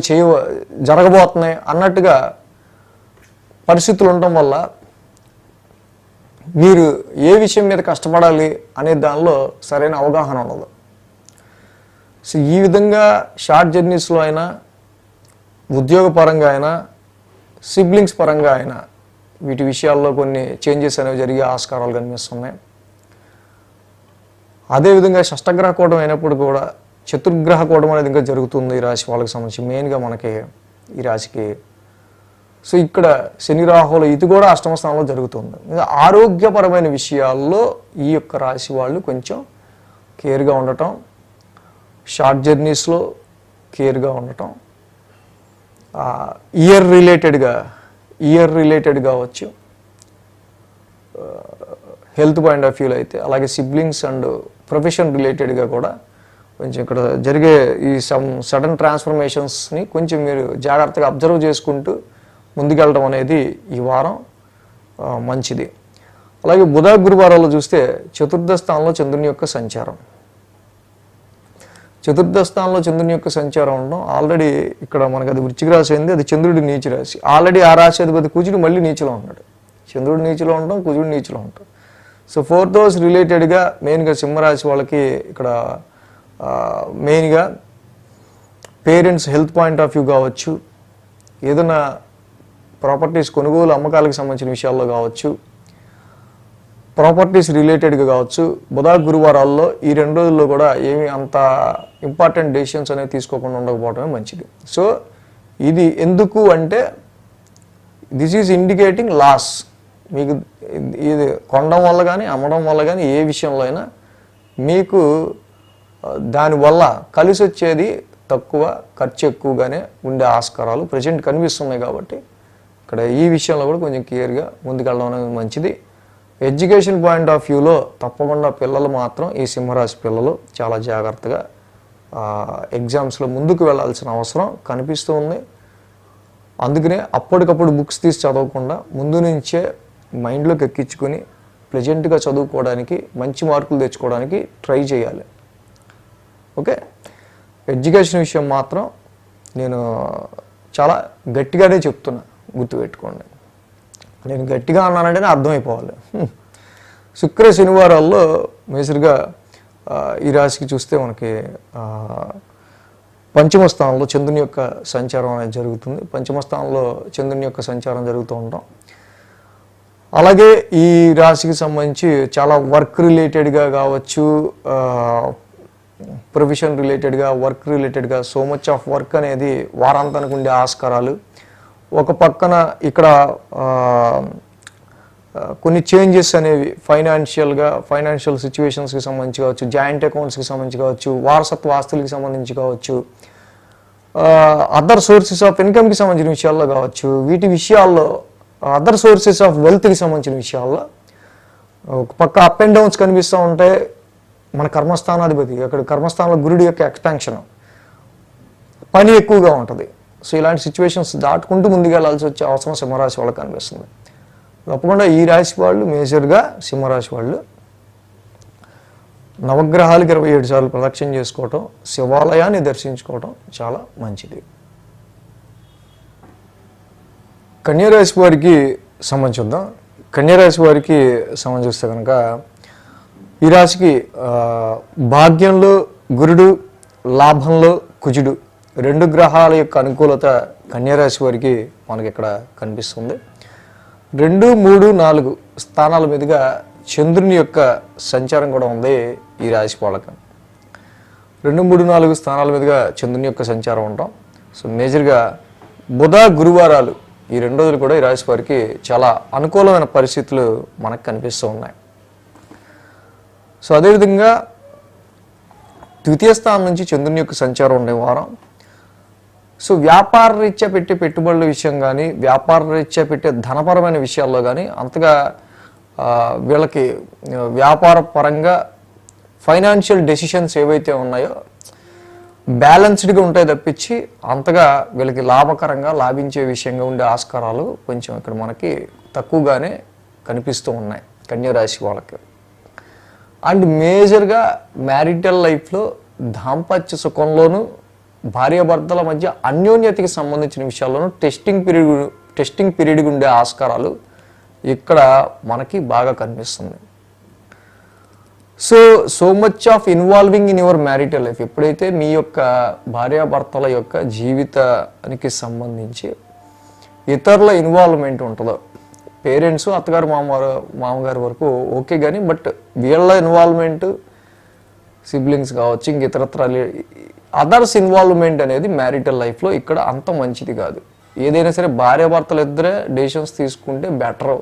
జరగబోతున్నాయి అన్నట్టుగా పరిస్థితులు ఉండటం వల్ల మీరు ఏ విషయం మీద కష్టపడాలి అనే దానిలో సరైన అవగాహన ఉండదు. సో ఈ విధంగా షార్ట్ జర్నీస్లో అయినా, ఉద్యోగపరంగా అయినా, సిబ్లింగ్స్ పరంగా అయినా వీటి విషయాల్లో కొన్ని చేంజెస్ అనేవి జరిగే ఆస్కారాలు కనిపిస్తున్నాయి. అదేవిధంగా షష్టగ్రహ కూటం అయినప్పుడు కూడా చతుర్గ్రహ కూటం అనేది ఇంకా జరుగుతుంది ఈ రాశి వాళ్ళకి సంబంధించి మెయిన్గా మనకి ఈ రాశికి. సో ఇక్కడ శని రాహుల ఇది కూడా అష్టమ స్థానంలో జరుగుతుంది. ఆరోగ్యపరమైన విషయాల్లో ఈ యొక్క రాశి వాళ్ళు కొంచెం కేర్గా ఉండటం, షార్ట్ జర్నీస్లో కేర్గా ఉండటం, ఇయర్ రిలేటెడ్ కావచ్చు, హెల్త్ పాయింట్ ఆఫ్ వ్యూలో అయితే, అలాగే సిబ్లింగ్స్ అండ్ ప్రొఫెషన్ రిలేటెడ్గా కూడా కొంచెం ఇక్కడ జరిగే ఈ సడన్ ట్రాన్స్ఫర్మేషన్స్ని కొంచెం మీరు జాగ్రత్తగా అబ్జర్వ్ చేసుకుంటూ ముందుకెళ్ళడం అనేది ఈ వారం మంచిది. అలాగే బుధ, గురువారాల్లో చూస్తే చతుర్థ స్థానంలో చంద్రుని యొక్క సంచారం. చతుర్థ స్థానంలో చంద్రుని యొక్క సంచారం ఉండడం ఆల్రెడీ ఇక్కడ మనకు అది వృశ్చిక రాశి అయింది, అది చంద్రుడి నీచ రాశి. ఆల్రెడీ ఆ రాశి అధిపతి కుజుడు మళ్ళీ నీచలో ఉన్నాడు. చంద్రుడు నీచలో ఉండడం, కుజుడు నీచలో ఉంటాం. సో 4th హౌస్ రిలేటెడ్గా మెయిన్గా సింహరాశి వాళ్ళకి ఇక్కడ మెయిన్గా parents health point of view కావచ్చు, ఏదైనా ప్రాపర్టీస్ కొనుగోలు అమ్మకాలకు సంబంధించిన విషయాల్లో కావచ్చు, ప్రాపర్టీస్ రిలేటెడ్గా కావచ్చు. బుధ, గురువారాల్లో ఈ 2 రోజుల్లో కూడా ఏమి అంత ఇంపార్టెంట్ డెసిషన్స్ అనేవి తీసుకోకుండా ఉండకపోవడమే మంచిది. సో ఇది ఎందుకు అంటే దిస్ ఈజ్ ఇండికేటింగ్ లాస్. మీకు ఇది కొనడం వల్ల కానీ, అమ్మడం వల్ల కానీ, ఏ విషయంలో అయినా మీకు దానివల్ల కలిసి వచ్చేది తక్కువ, ఖర్చు ఎక్కువగానే ఉండే ఆస్కారాలు ప్రజెంట్ కనిపిస్తున్నాయి. కాబట్టి ఇక్కడ ఈ విషయంలో కూడా కొంచెం క్లియర్గా ముందుకెళ్ళడం అనేది మంచిది. ఎడ్యుకేషన్ పాయింట్ ఆఫ్ వ్యూలో తప్పకుండా పిల్లలు మాత్రం, ఈ సింహరాశి పిల్లలు చాలా జాగ్రత్తగా ఎగ్జామ్స్లో ముందుకు వెళ్ళాల్సిన అవసరం కనిపిస్తూ ఉంది. అందుకనే అప్పటికప్పుడు బుక్స్ తీసి చదవకుండా ముందు నుంచే మైండ్లోకి ఎక్కించుకొని ప్లెజెంట్గా చదువుకోవడానికి, మంచి మార్కులు తెచ్చుకోవడానికి ట్రై చేయాలి. ఓకే, ఎడ్యుకేషన్ విషయం మాత్రం నేను చాలా గట్టిగానే చెప్తున్నా. గుర్తుపెట్టుకోండి. నేను గట్టిగా అన్నానంటేనే అర్థమైపోవాలి. శుక్ర శనివారాల్లో మేజర్గా ఈ రాశికి చూస్తే మనకి పంచమ స్థానంలో చంద్రుని యొక్క సంచారం అనేది జరుగుతుంది. పంచమ స్థానంలో చంద్రుని యొక్క సంచారం జరుగుతూ ఉంటాం. అలాగే ఈ రాశికి సంబంధించి చాలా వర్క్ రిలేటెడ్గా కావచ్చు, ప్రొఫెషన్ రిలేటెడ్గా, వర్క్ రిలేటెడ్గా సో మచ్ ఆఫ్ వర్క్ అనేది వారాంతానికి ఉండే ఆస్కారాలు. ఒక పక్కన ఇక్కడ కొన్ని చేంజెస్ అనేవి ఫైనాన్షియల్ సిచ్యువేషన్స్కి సంబంధించి కావచ్చు, జాయింట్ అకౌంట్స్కి సంబంధించి కావచ్చు, వారసత్వ ఆస్తులకి సంబంధించి కావచ్చు, అదర్ సోర్సెస్ ఆఫ్ ఇన్కమ్కి సంబంధించిన విషయాల్లో కావచ్చు, వీటి విషయాల్లో అదర్ సోర్సెస్ ఆఫ్ వెల్త్కి సంబంధించిన విషయాల్లో ఒక పక్క అప్ అండ్ డౌన్స్ కనిపిస్తూ ఉంటే మన కర్మస్థానాధిపతి అక్కడ కర్మస్థానంలో గురుడి యొక్క ఎక్స్పాన్షన్, పని ఎక్కువగా ఉంటుంది. సో ఇలాంటి సిచ్యువేషన్స్ దాటుకుంటూ ముందుకు వెళ్ళాల్సి వచ్చే అవసరం సింహరాశి వాళ్ళకి కనిపిస్తుంది. తప్పకుండా ఈ రాశి వాళ్ళు మేజర్గా సింహరాశి వాళ్ళు నవగ్రహాలకు 27 సార్లు ప్రదక్షిణ చేసుకోవటం, శివాలయాన్ని దర్శించుకోవటం చాలా మంచిది. కన్యారాశి వారికి సంబంధించుద్దాం. కన్యారాశి వారికి సంబంధిస్తే కనుక ఈ రాశికి భాగ్యంలో గురుడు, లాభంలో కుజుడు 2 గ్రహాల యొక్క అనుకూలత కన్యారాశి వారికి మనకి ఇక్కడ కనిపిస్తుంది. 2, 3, 4 స్థానాల మీదుగా చంద్రుని యొక్క సంచారం కూడా ఉంది ఈ రాశి వాళ్ళకి. 2, 3, 4 స్థానాల మీదుగా చంద్రుని యొక్క సంచారం ఉంటాం. సో మేజర్గా బుధ, గురువారాలు ఈ 2 రోజులు కూడా ఈ రాశి వారికి చాలా అనుకూలమైన పరిస్థితులు మనకు కనిపిస్తూ ఉన్నాయి. సో అదేవిధంగా ద్వితీయ స్థానం నుంచి చంద్రుని యొక్క సంచారం ఉండే వారం. సో వ్యాపార రీత్యా పెట్టే పెట్టుబడుల విషయం కానీ, వ్యాపార రీత్యా పెట్టే ధనపరమైన విషయాల్లో కానీ అంతగా వీళ్ళకి వ్యాపార పరంగా ఫైనాన్షియల్ డెసిషన్స్ ఏవైతే ఉన్నాయో బ్యాలెన్స్డ్గా ఉంటాయి తప్పించి అంతగా వీళ్ళకి లాభకరంగా లాభించే విషయంగా ఉండే ఆస్కారాలు కొంచెం ఇక్కడ మనకి తక్కువగానే కనిపిస్తూ ఉన్నాయి కన్యారాశి వాళ్ళకి. అండ్ మేజర్గా మ్యారిటల్ లైఫ్లో దాంపత్య సుఖంలోనూ భార్యాభర్తల మధ్య అన్యోన్యతకి సంబంధించిన విషయాల్లోనూ టెస్టింగ్ పీరియడ్గా ఉండే ఆస్కారాలు ఇక్కడ మనకి బాగా కనిపిస్తుంది. So much of involving in your marital life, ఎప్పుడైతే మీ యొక్క భార్యాభర్తల యొక్క జీవితానికి సంబంధించి ఇతరుల ఇన్వాల్వ్మెంట్ ఉంటుందో, పేరెంట్స్ అత్తగారు మామగారు వరకు ఓకే కానీ బట్ వీళ్ళ ఇన్వాల్వ్మెంట్, సిబ్లింగ్స్ కావచ్చు, ఇంక ఇతరత్ర అదర్స్ ఇన్వాల్వ్మెంట్ అనేది మ్యారిటల్ లైఫ్లో ఇక్కడ అంత మంచిది కాదు. ఏదైనా సరే భార్యాభర్తలు ఇద్దరే డెసిషన్స్ తీసుకుంటే బెటర్.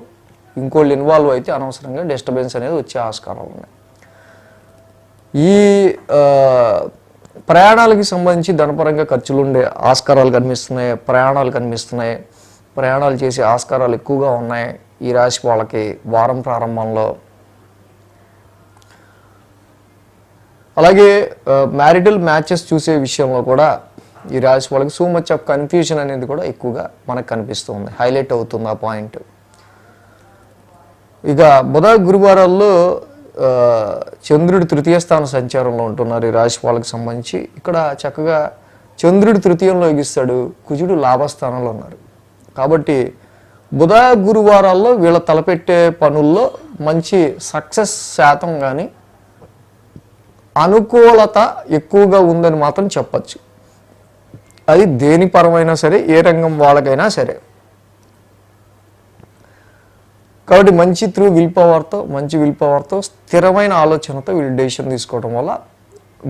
ఇంకోళ్ళు ఇన్వాల్వ్ అయితే అనవసరంగా డిస్టర్బెన్స్ అనేది వచ్చే ఆస్కారాలు ఉన్నాయి. ఈ ప్రయాణాలకి సంబంధించి ధనపరంగా ఖర్చులు ఉండే ఆస్కారాలు కనిపిస్తున్నాయి, ప్రయాణాలు చేసే ఆస్కారాలు ఎక్కువగా ఉన్నాయి ఈ రాశి వాళ్ళకి వారం ప్రారంభంలో. అలాగే మ్యారిటల్ మ్యాచెస్ చూసే విషయంలో కూడా ఈ రాశి వాళ్ళకి సో మచ్ ఆఫ్ కన్ఫ్యూజన్ అనేది కూడా ఎక్కువగా మనకు కనిపిస్తుంది, హైలైట్ అవుతుంది ఆ పాయింట్. ఇక బుధ, గురువారాల్లో చంద్రుడు తృతీయ స్థాన సంచారంలో ఉంటున్నారు ఈ రాశి వాళ్ళకి సంబంధించి. ఇక్కడ చక్కగా చంద్రుడు తృతీయంలో ఎగిస్తాడు, కుజుడు లాభస్థానంలో ఉన్నారు. కాబట్టి బుధ, గురువారాల్లో వీళ్ళ తలపెట్టే పనుల్లో మంచి సక్సెస్ శాతం కానీ అనుకూలత ఎక్కువగా ఉందని మాత్రం చెప్పచ్చు. అది దేని పరమైనా సరే, ఏ రంగం వాళ్ళకైనా సరే. కాబట్టి మంచి విల్ పవర్తో స్థిరమైన ఆలోచనతో వీళ్ళు డెసిషన్ తీసుకోవడం వల్ల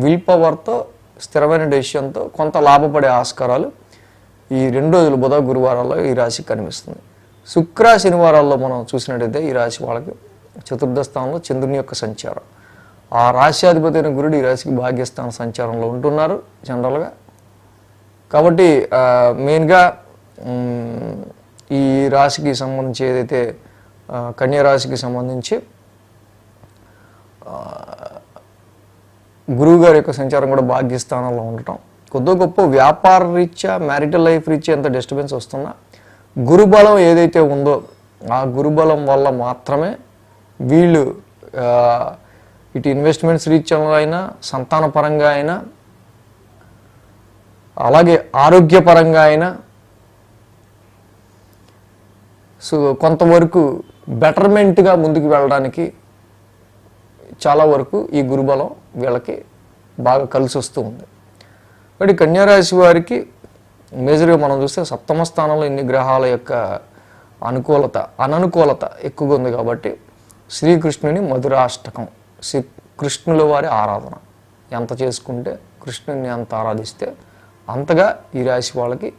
విల్ పవర్తో స్థిరమైన డెసిషన్తో కొంత లాభపడే ఆస్కారాలు ఈ 2 రోజులు బుధ, గురువారాల్లో ఈ రాశికి కనిపిస్తుంది. శుక్ర, శనివారాల్లో మనం చూసినట్టయితే ఈ రాశి వాళ్ళకి చతుర్థ స్థానంలో చంద్రుని యొక్క సంచారం, ఆ రాశ్యాధిపతి అయిన గురుడు ఈ రాశికి భాగ్యస్థాన సంచారంలో ఉంటున్నారు జనరల్గా. కాబట్టి మెయిన్గా ఈ రాశికి సంబంధించి ఏదైతే కన్యా రాశికి సంబంధించి గురువు గారి యొక్క సంచారం కూడా భాగ్యస్థానంలో ఉండటం, కొద్ది గొప్ప వ్యాపార రీత్యా, మ్యారిటల్ లైఫ్ రీత్యా ఎంత డిస్టర్బెన్స్ వస్తున్నా గురుబలం ఏదైతే ఉందో ఆ గురుబలం వల్ల మాత్రమే వీళ్ళు ఇటు ఇన్వెస్ట్మెంట్స్ రీత్యంలో అయినా, సంతానపరంగా అయినా, అలాగే ఆరోగ్యపరంగా అయినా సో కొంతవరకు బెటర్మెంట్గా ముందుకు వెళ్ళడానికి చాలా వరకు ఈ గురుబలం వీళ్ళకి బాగా కలిసి వస్తూ ఉంది. కాబట్టి కన్యారాశి వారికి మేజర్గా మనం చూస్తే సప్తమ స్థానంలో ఇన్ని గ్రహాల యొక్క అననుకూలత ఎక్కువగా ఉంది. కాబట్టి శ్రీకృష్ణుని మధురాష్టకం, శ్రీ కృష్ణుల వారి ఆరాధన ఎంత చేసుకుంటే, కృష్ణుని ఎంత ఆరాధిస్తే అంతగా ఈ రాశి వాళ్ళకి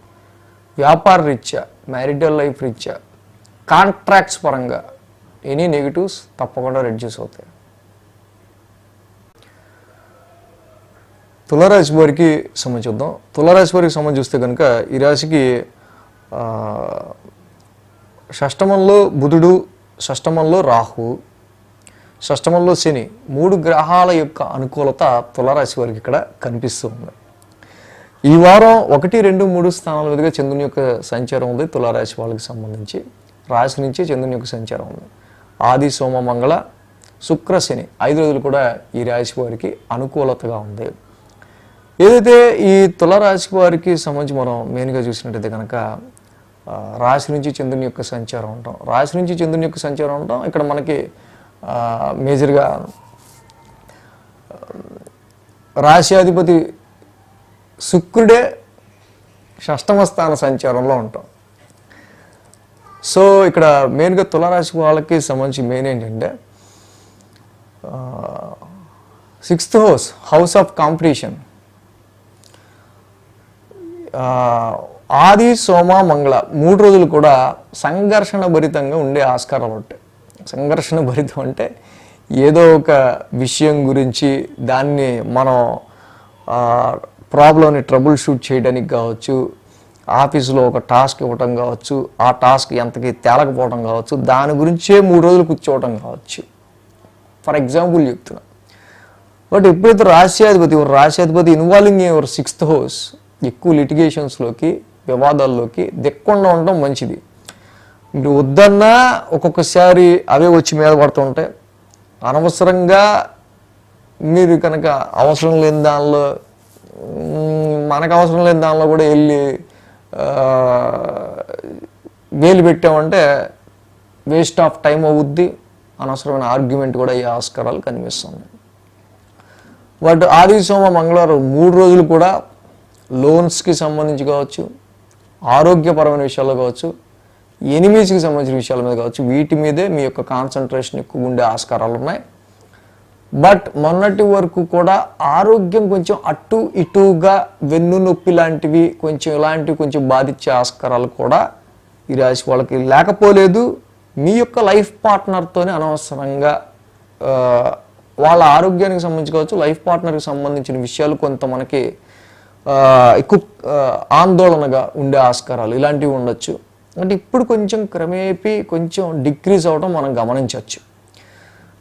వ్యాపార రీత్యా, మ్యారిటల్ లైఫ్ రీత్యా, కాంట్రాక్ట్స్ పరంగా ఎనీ నెగిటివ్స్ తప్పకుండా రెడ్యూస్ అవుతాయి. తులారాశి వారికి సంబంధించుద్దాం. తులారాశి వారికి సంబంధించి చూస్తే కనుక ఈ రాశికి షష్టమంలో బుధుడు, షష్టమంలో రాహు, షష్టమంలో శని, 3 గ్రహాల యొక్క అనుకూలత తులారాశి వారికి ఇక్కడ కనిపిస్తుంది. ఈ వారం 1, 2, 3 స్థానాల మీదుగా చంద్రుని యొక్క సంచారం ఉంది. తులారాశి వాళ్ళకి సంబంధించి రాశి నుంచి చంద్రుని యొక్క సంచారం ఉంది. ఆది, సోమ, మంగళ, శుక్ర, శని 5 రోజులు కూడా ఈ రాశి వారికి అనుకూలతగా ఉంది. ఏదైతే ఈ తులారాశి వారికి సంబంధించి మనం మెయిన్గా చూసినట్టయితే కనుక రాశి నుంచి చంద్రుని యొక్క సంచారం ఉంటాం. రాశి నుంచి చంద్రుని యొక్క సంచారం ఉంటాం. ఇక్కడ మనకి మేజర్గా రాశ్యాధిపతి శుక్రుడే షష్టమ స్థాన సంచారంలో ఉంటాం. సో ఇక్కడ మెయిన్గా తులారాశి వాళ్ళకి సంబంధించి మెయిన్ ఏంటంటే 6th హౌస్ ఆఫ్ కాంపిటీషన్. ఆది, సోమ, మంగళ 3 రోజులు కూడా సంఘర్షణ భరితంగా ఉండే ఆస్కారాలు ఉంటాయి. సంఘర్షణ భరితం అంటే ఏదో ఒక విషయం గురించి దాన్ని మనం ప్రాబ్లంని ట్రబుల్ షూట్ చేయడానికి కావచ్చు, ఆఫీసులో ఒక టాస్క్ ఇవ్వటం కావచ్చు, ఆ టాస్క్ ఎంతకి తేలకపోవడం కావచ్చు, దాని గురించే 3 రోజులు కూర్చోవటం కావచ్చు. ఫర్ ఎగ్జాంపుల్ చెప్తున్నా. బట్ ఎప్పుడైతే రాశ్యాధిపతి ఇన్వాల్వింగ్ యువర్ 6th హౌస్, ఎక్కువ లిటిగేషన్స్లోకి, వివాదాల్లోకి దిక్కుండా ఉండడం మంచిది. మీరు వద్దన్నా ఒక్కొక్కసారి అవే వచ్చి మీద పడుతూ ఉంటాయి. అనవసరంగా మీరు కనుక అవసరం లేని దానిలో, మనకు అవసరం లేని దానిలో కూడా వెళ్ళి వేలు పెట్టామంటే వేస్ట్ ఆఫ్ టైం అవుద్ది. అనవసరమైన ఆర్గ్యుమెంట్ కూడా ఈ ఆస్కారాలు కనిపిస్తుంది. బట్ ఆది, సోమ, మంగళవారం 3 రోజులు కూడా లోన్స్కి సంబంధించి కావచ్చు, ఆరోగ్యపరమైన విషయాల్లో కావచ్చు, ఎనిమీస్కి సంబంధించిన విషయాల మీద కావచ్చు, వీటి మీదే మీ యొక్క కాన్సన్ట్రేషన్ ఎక్కువ ఉండే ఆస్కారాలు ఉన్నాయి. బట్ మొన్నటి వరకు కూడా ఆరోగ్యం కొంచెం అటు ఇటుగా వెన్ను నొప్పి లాంటివి కొంచెం బాధించే ఆస్కారాలు కూడా ఈ రాశి వాళ్ళకి లేకపోలేదు. మీ యొక్క లైఫ్ పార్ట్నర్తోనే అనవసరంగా వాళ్ళ ఆరోగ్యానికి సంబంధించి కావచ్చు, లైఫ్ పార్ట్నర్కి సంబంధించిన విషయాలు కొంత మనకి ఎక్కువ ఆందోళనగా ఉండే ఆస్కారాలు ఇలాంటివి ఉండొచ్చు. అంటే ఇప్పుడు కొంచెం క్రమేపీ కొంచెం డిక్రీజ్ అవ్వడం మనం గమనించవచ్చు.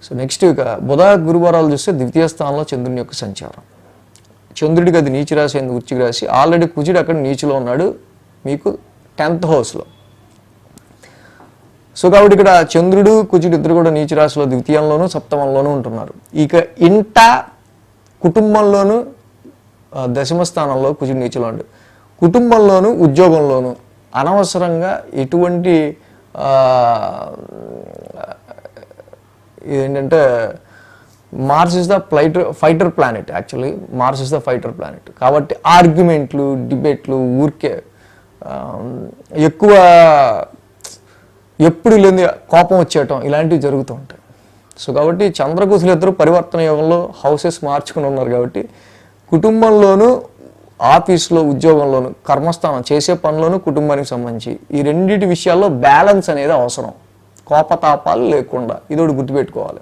సో నెక్స్ట్ ఇక బుధ, గురువారాలు చూస్తే 2వ స్థానంలో చంద్రుని యొక్క సంచారం. చంద్రుడికి అది నీచ రాశి అయింది, వృశ్చిక రాశి. ఆల్రెడీ కుజుడు అక్కడ నీచులో ఉన్నాడు మీకు 10th హౌస్లో. సో కాబట్టి ఇక్కడ చంద్రుడు, కుజుడు ఇద్దరు కూడా నీచ రాశిలో 2యంలోనూ 7మంలోనూ ఉంటున్నారు. ఇక ఇంట కుటుంబంలోనూ 10వ స్థానంలో కుజుడు నీచలో ఉండు. కుటుంబంలోనూ ఉద్యోగంలోనూ అనవసరంగా ఎటువంటి ఏంటంటే Mars is the fighter planet. Actually Mars is the fighter planet. కాబట్టి ఆర్గ్యుమెంట్లు, డిబేట్లు, ఊరికే ఎక్కువ ఎప్పుడు లేని కోపం వచ్చేయటం ఇలాంటివి జరుగుతూ ఉంటాయి. సో కాబట్టి చంద్రకుశులు ఇద్దరు పరివర్తన యోగంలో హౌసెస్ మార్చుకుని ఉన్నారు. కాబట్టి కుటుంబంలోనూ, ఆఫీస్లో, ఉద్యోగంలోనూ, కర్మస్థానం చేసే పనిలోనూ, కుటుంబానికి సంబంధించి ఈ రెండింటి విషయాల్లో బ్యాలెన్స్ అనేది అవసరం. కోపతాపాలు లేకుండా ఇదొకటి గుర్తుపెట్టుకోవాలి.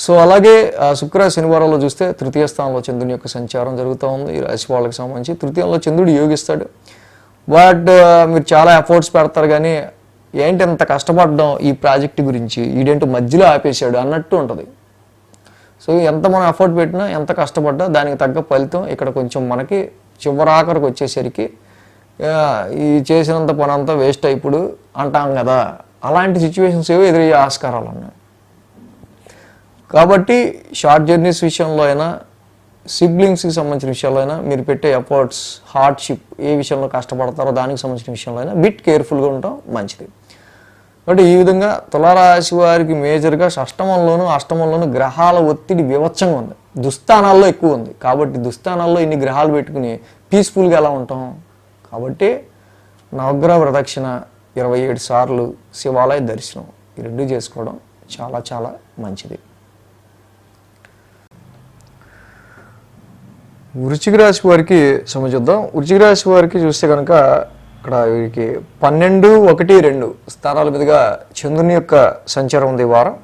సో అలాగే శుక్ర, శనివారంలో చూస్తే 3వ స్థానంలో చంద్రుని యొక్క సంచారం జరుగుతూ ఉంది. ఈ రాశి వాళ్ళకి సంబంధించి 3యంలో చంద్రుడు యోగిస్తాడు. బట్ మీరు చాలా ఎఫర్ట్స్ పెడతారు, కానీ ఏంటి అంత కష్టపడడం ఈ ప్రాజెక్ట్ గురించి, ఈడేంటో మధ్యలో ఆపేశాడు అన్నట్టు ఉంటుంది. సో ఎంత మనం ఎఫర్ట్ పెట్టినా, ఎంత కష్టపడ్డా దానికి తగ్గ ఫలితం ఇక్కడ కొంచెం మనకి చివరాఖరికి వచ్చేసరికి ఈ చేసినంత పని అంతా వేస్ట్ అయిపోడు అంటాం కదా, అలాంటి సిచ్యువేషన్స్ ఏవో ఎదురయ్యే ఆస్కారాలు ఉన్నాయి. కాబట్టి షార్ట్ జర్నీస్ విషయంలో అయినా, సిబ్లింగ్స్కి సంబంధించిన విషయాల్లో అయినా మీరు పెట్టే ఎఫర్ట్స్, హార్డ్షిప్ ఏ విషయంలో కష్టపడతారో దానికి సంబంధించిన విషయంలో అయినా బిట్ కేర్ఫుల్గా ఉండటం మంచిది. కాబట్టి ఈ విధంగా తులారాశి వారికి మేజర్గా షష్టమంలోను అష్టమంలోను గ్రహాల ఒత్తిడి వివచ్చంగా ఉంది, దుస్థానాల్లో ఎక్కువ ఉంది. కాబట్టి దుస్థానాల్లో ఇన్ని గ్రహాలు పెట్టుకుని పీస్ఫుల్గా ఎలా ఉంటాం? కాబట్టి నవగ్రహ ప్రదక్షిణ 27 సార్లు, శివాలయ దర్శనం ఈ రెండు చేసుకోవడం చాలా చాలా మంచిది. వృశ్చిక రాశి వారికి చూద్దాం. వృశ్చిక రాశి వారికి చూస్తే కనుక ఇక్కడ వీరికి 12, 1, 2 స్థానాల మీదుగా చంద్రుని యొక్క సంచారం ఉంది ఈ వారం.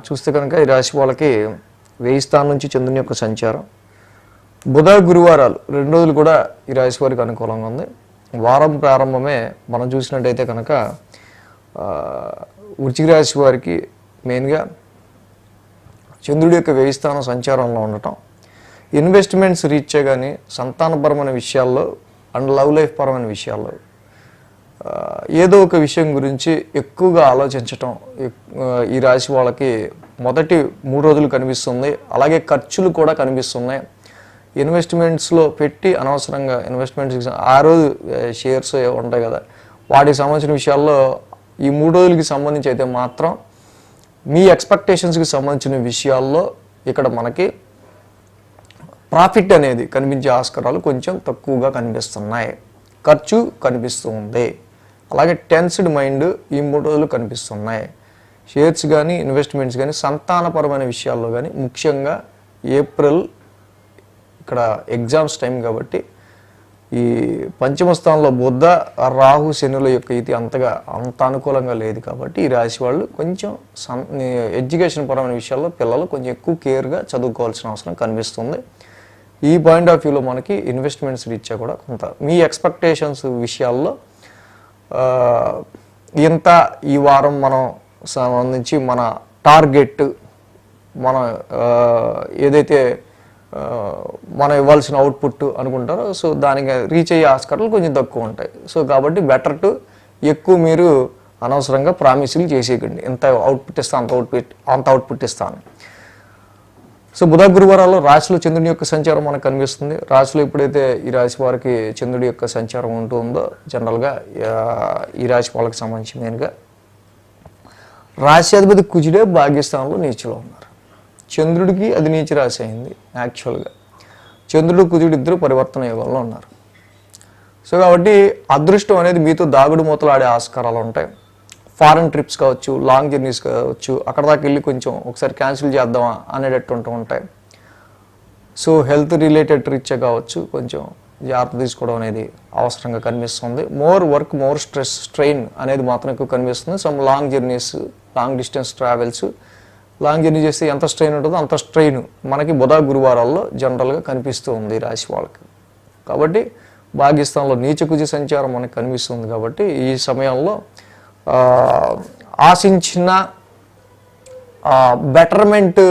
చూస్తే కనుక ఈ రాశి వాళ్ళకి 1000 స్థానం నుంచి చంద్రుని యొక్క సంచారం. బుధ, గురువారాలు 2 రోజులు కూడా ఈ రాశి వారికి అనుకూలంగా ఉంది. వారం ప్రారంభమే మనం చూసినట్టయితే కనుక వృశ్చిక రాశి వారికి మెయిన్గా చంద్రుడి యొక్క 1000 స్థానం సంచారంలో ఉండటం, ఇన్వెస్ట్మెంట్స్ రీచ్ కానీ సంతానపరమైన విషయాల్లో అండ్ లవ్ లైఫ్ పరమైన విషయాల్లో ఏదో ఒక విషయం గురించి ఎక్కువగా ఆలోచించటం ఈ రాశి వాళ్ళకి మొదటి 3 రోజులు కనిపిస్తుంది. అలాగే ఖర్చులు కూడా కనిపిస్తున్నాయి. ఇన్వెస్ట్మెంట్స్లో పెట్టి అనవసరంగా ఇన్వెస్ట్మెంట్స్ ఆ రోజు షేర్స్ ఉంటాయి కదా, వాటికి సంబంధించిన విషయాల్లో ఈ 3 రోజులకి సంబంధించి అయితే మాత్రం మీ ఎక్స్పెక్టేషన్స్కి సంబంధించిన విషయాల్లో ఇక్కడ మనకి ప్రాఫిట్ అనేది కనిపించే ఆస్కారాలు కొంచెం తక్కువగా కనిపిస్తున్నాయి. ఖర్చు కనిపిస్తుంది. అలాగే టెన్స్డ్ మైండ్ ఈ 3 రోజులు కనిపిస్తున్నాయి. షేర్స్ కానీ ఇన్వెస్ట్మెంట్స్ కానీ సంతానపరమైన విషయాల్లో కానీ ముఖ్యంగా ఏప్రిల్ ఇక్కడ ఎగ్జామ్స్ టైం కాబట్టి ఈ పంచమ స్థానంలో బుధ, రాహు, శనుల యొక్క ఇది అంత అనుకూలంగా లేదు. కాబట్టి ఈ రాశి వాళ్ళు కొంచెం ఎడ్యుకేషన్ పరమైన విషయాల్లో పిల్లలు కొంచెం ఎక్కువ కేర్గా చదువుకోవాల్సిన అవసరం కనిపిస్తుంది. ఈ పాయింట్ ఆఫ్ వ్యూలో మనకి ఇన్వెస్ట్మెంట్స్ రీత్యా కూడా కొంత మీ ఎక్స్పెక్టేషన్స్ విషయాల్లో ఇంత ఈ వారం మనం సంబంధించి మన టార్గెట్ మన ఏదైతే మనం ఇవ్వాల్సిన అవుట్పుట్ అనుకుంటారో సో దానికి రీచ్ అయ్యే ఆస్కారాలు కొంచెం తక్కువ ఉంటాయి. సో కాబట్టి బెటర్ టు ఎక్కువ మీరు అనవసరంగా ప్రామిసులు చేసేయకండి, ఎంత అవుట్పుట్ ఇస్తా అంత అవుట్పుట్ ఇస్తాను. సో బుధ, గురువారాల్లో రాశిలో చంద్రుని యొక్క సంచారం మనకు కనిపిస్తుంది. రాశిలో ఎప్పుడైతే ఈ రాశి వారికి చంద్రుడి యొక్క సంచారం ఉంటుందో జనరల్గా ఈ రాశి వాళ్ళకి సంబంధించి మెయిన్గా రాశ్యాధిపతి కుజుడే భాగ్యస్థానంలో నీచులో ఉన్నారు. చంద్రుడికి అది నీచ రాశి అయింది. యాక్చువల్గా చంద్రుడు, కుజుడు ఇద్దరు పరివర్తన యోగంలో ఉన్నారు. సో కాబట్టి అదృష్టం అనేది మీతో దాగుడు మూతలు ఆడే ఆస్కారాలు ఉంటాయి. ఫారెన్ ట్రిప్స్ కావచ్చు, లాంగ్ జర్నీస్ కావచ్చు, అక్కడ దాకా వెళ్ళి కొంచెం ఒకసారి క్యాన్సిల్ చేద్దామా అనేటట్టు ఉంటాయి. సో హెల్త్ రిలేటెడ్ రీత్యా కావచ్చు కొంచెం జాగ్రత్త తీసుకోవడం అనేది అవసరంగా కనిపిస్తుంది. More work, more stress, strain అనేది మాత్రం ఎక్కువ కనిపిస్తుంది. Some long journeys, long distance travels, long journey చేస్తే ఎంత స్ట్రెయిన్ ఉంటుందో అంత స్ట్రెయిన్ మనకి బుధ, గురువారాల్లో జనరల్గా కనిపిస్తూ ఉంది రాశి వాళ్ళకి. కాబట్టి భాగ్యస్థానంలో నీచ కుజ సంచారం మనకు కనిపిస్తుంది. కాబట్టి ఈ సమయంలో ఆశించిన బెటర్మెంట్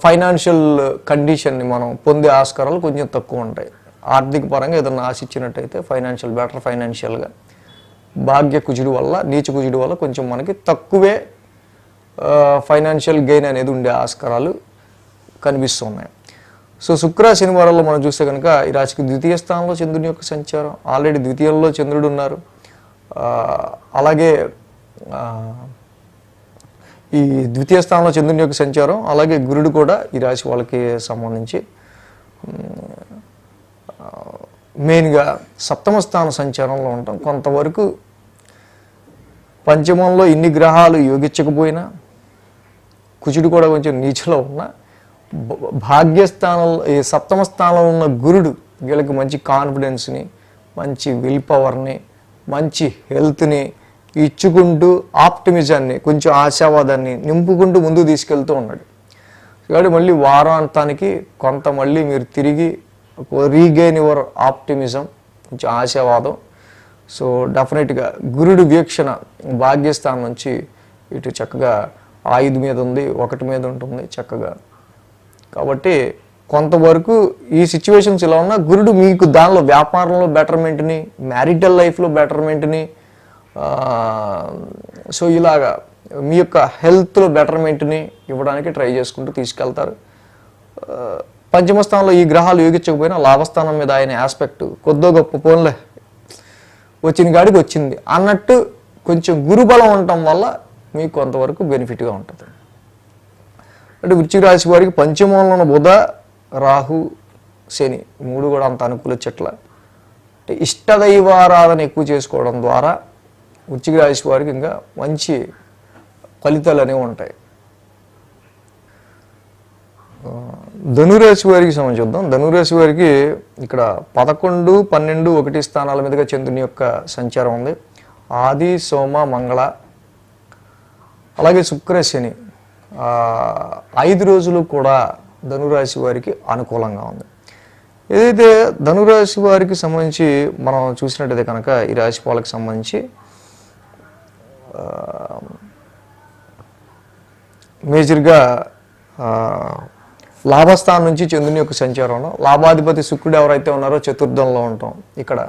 ఫైనాన్షియల్ కండిషన్ని మనం పొందే ఆస్కారాలు కొంచెం తక్కువ ఉంటాయి. ఆర్థిక పరంగా ఏదైనా ఆశించినట్టయితే బెటర్ ఫైనాన్షియల్గా భాగ్య కుజుడు వల్ల, నీచ కుజుడు వల్ల కొంచెం మనకి తక్కువే ఫైనాన్షియల్ గెయిన్ అనేది ఉండే ఆస్కారాలు కనిపిస్తున్నాయి. సో శుక్ర, శనివారాల్లో మనం చూస్తే కనుక ఈ రాశికి ద్వితీయ స్థానంలో చంద్రుని యొక్క సంచారం, ఆల్రెడీ ద్వితీయంలో చంద్రుడు ఉన్నారు. అలాగే ఈ ద్వితీయ స్థానంలో చంద్రుని యొక్క సంచారం, అలాగే గురుడు కూడా ఈ రాశి వాళ్ళకి సంబంధించి మెయిన్గా సప్తమ స్థాన సంచారంలో ఉంటాం. కొంతవరకు పంచమంలో ఇన్ని గ్రహాలు యోగించకపోయినా, కుజుడు కూడా కొంచెం నీచలో ఉన్న భాగ్యస్థానంలో ఈ సప్తమ స్థానంలో ఉన్న గురుడు వీళ్ళకి మంచి కాన్ఫిడెన్స్ని, మంచి విల్ పవర్ని, మంచి హెల్త్ని ఇచ్చుకుంటూ ఆప్టిమిజాన్ని, కొంచెం ఆశావాదాన్ని నింపుకుంటూ ముందుకు తీసుకెళ్తూ ఉన్నాడు. కాబట్టి మళ్ళీ వారాంతానికి కొంత మళ్ళీ మీరు తిరిగి రీగెయిన్ యువర్ ఆప్టిమిజం, కొంచెం ఆశావాదం. సో డెఫినెట్గా గురుడు వీక్షణ భాగ్యస్థానం నుంచి ఇటు చక్కగా 5 మీద ఉంది, 1 మీద ఉంటుంది చక్కగా. కాబట్టి కొంతవరకు ఈ సిచ్యువేషన్స్ ఇలా ఉన్నా గురుడు మీకు దానిలో వ్యాపారంలో బెటర్మెంట్ని, మ్యారిటల్ లైఫ్లో బెటర్మెంట్ని, సో ఇలాగా మీ యొక్క హెల్త్లో బెటర్మెంట్ని ఇవ్వడానికి ట్రై చేసుకుంటూ తీసుకెళ్తారు. పంచమ స్థానంలో ఈ గ్రహాలు యోగించకపోయినా లాభస్థానం మీద ఆయన ఆస్పెక్ట్ కొద్దో గొప్ప పోన్లే వచ్చిన గాడికి వచ్చింది అన్నట్టు కొంచెం గురుబలం ఉండటం వల్ల మీకు కొంతవరకు బెనిఫిట్గా ఉంటుంది. అంటే వృశ్చిక రాశి వారికి పంచమంలో ఉన్న బుధ, రాహు, శని 3 కూడా అంత అనుకూలించట్ల. అంటే ఇష్టదైవారాధన ఎక్కువ చేసుకోవడం ద్వారా వృశ్చిక రాశి వారికి ఇంకా మంచి ఫలితాలు అనేవి ఉంటాయి. ధనురాశి వారికి సంబంధించుద్దాం. ధనురాశి వారికి ఇక్కడ 11, 12, 1 స్థానాల మీదుగా చంద్రుని యొక్క సంచారం ఉంది. ఆది, సోమ, మంగళ, అలాగే శుక్ర, శని 5 రోజులు కూడా ధనురాశి వారికి అనుకూలంగా ఉంది. ఏదైతే ధనురాశి వారికి సంబంధించి మనం చూసినట్టయితే కనుక ఈ రాశి వాళ్ళకి సంబంధించి మేజర్గా లాభస్థానం నుంచి చంద్రుని యొక్క సంచారంలో లాభాధిపతి శుక్రుడు ఎవరైతే ఉన్నారో చతుర్థంలో ఉంటాం. ఇక్కడ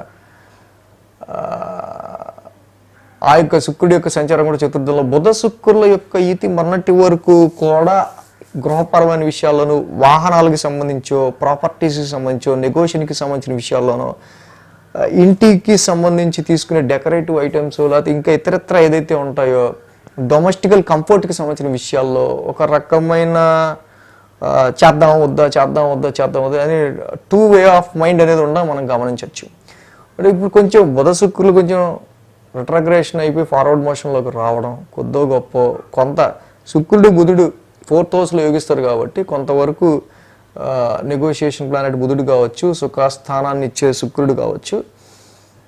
ఆ యొక్క శుక్రుడి యొక్క సంచారం కూడా చతుర్థంలో. బుధ శుక్రుల యొక్క ఈతి మొన్నటి వరకు కూడా గృహపరమైన విషయాల్లోనూ, వాహనాలకు సంబంధించో, ప్రాపర్టీస్కి సంబంధించో, నెగోషియేషన్కి సంబంధించిన విషయాల్లోనూ, ఇంటికి సంబంధించి తీసుకునే డెకరేటివ్ ఐటమ్స్, లేకపోతే ఇంకా ఇతరత్ర ఏదైతే ఉంటాయో డొమెస్టికల్ కంఫర్ట్కి సంబంధించిన విషయాల్లో ఒక రకమైన చేద్దాం వద్దా అని 2 వే ఆఫ్ మైండ్ అనేది మనం గమనించవచ్చు. అంటే ఇప్పుడు కొంచెం బుధ శుక్రులు కొంచెం రిట్రగ్రేషన్ అయిపోయి ఫార్వర్డ్ మోషన్లోకి రావడం, కొద్దో గొప్ప కొంత శుక్రుడు బుధుడు 4th హౌస్లో యోగిస్తారు కాబట్టి కొంతవరకు నెగోషియేషన్ ప్లానెట్ బుధుడు కావచ్చు, సుఖస్థానాన్ని ఇచ్చే శుక్రుడు కావచ్చు,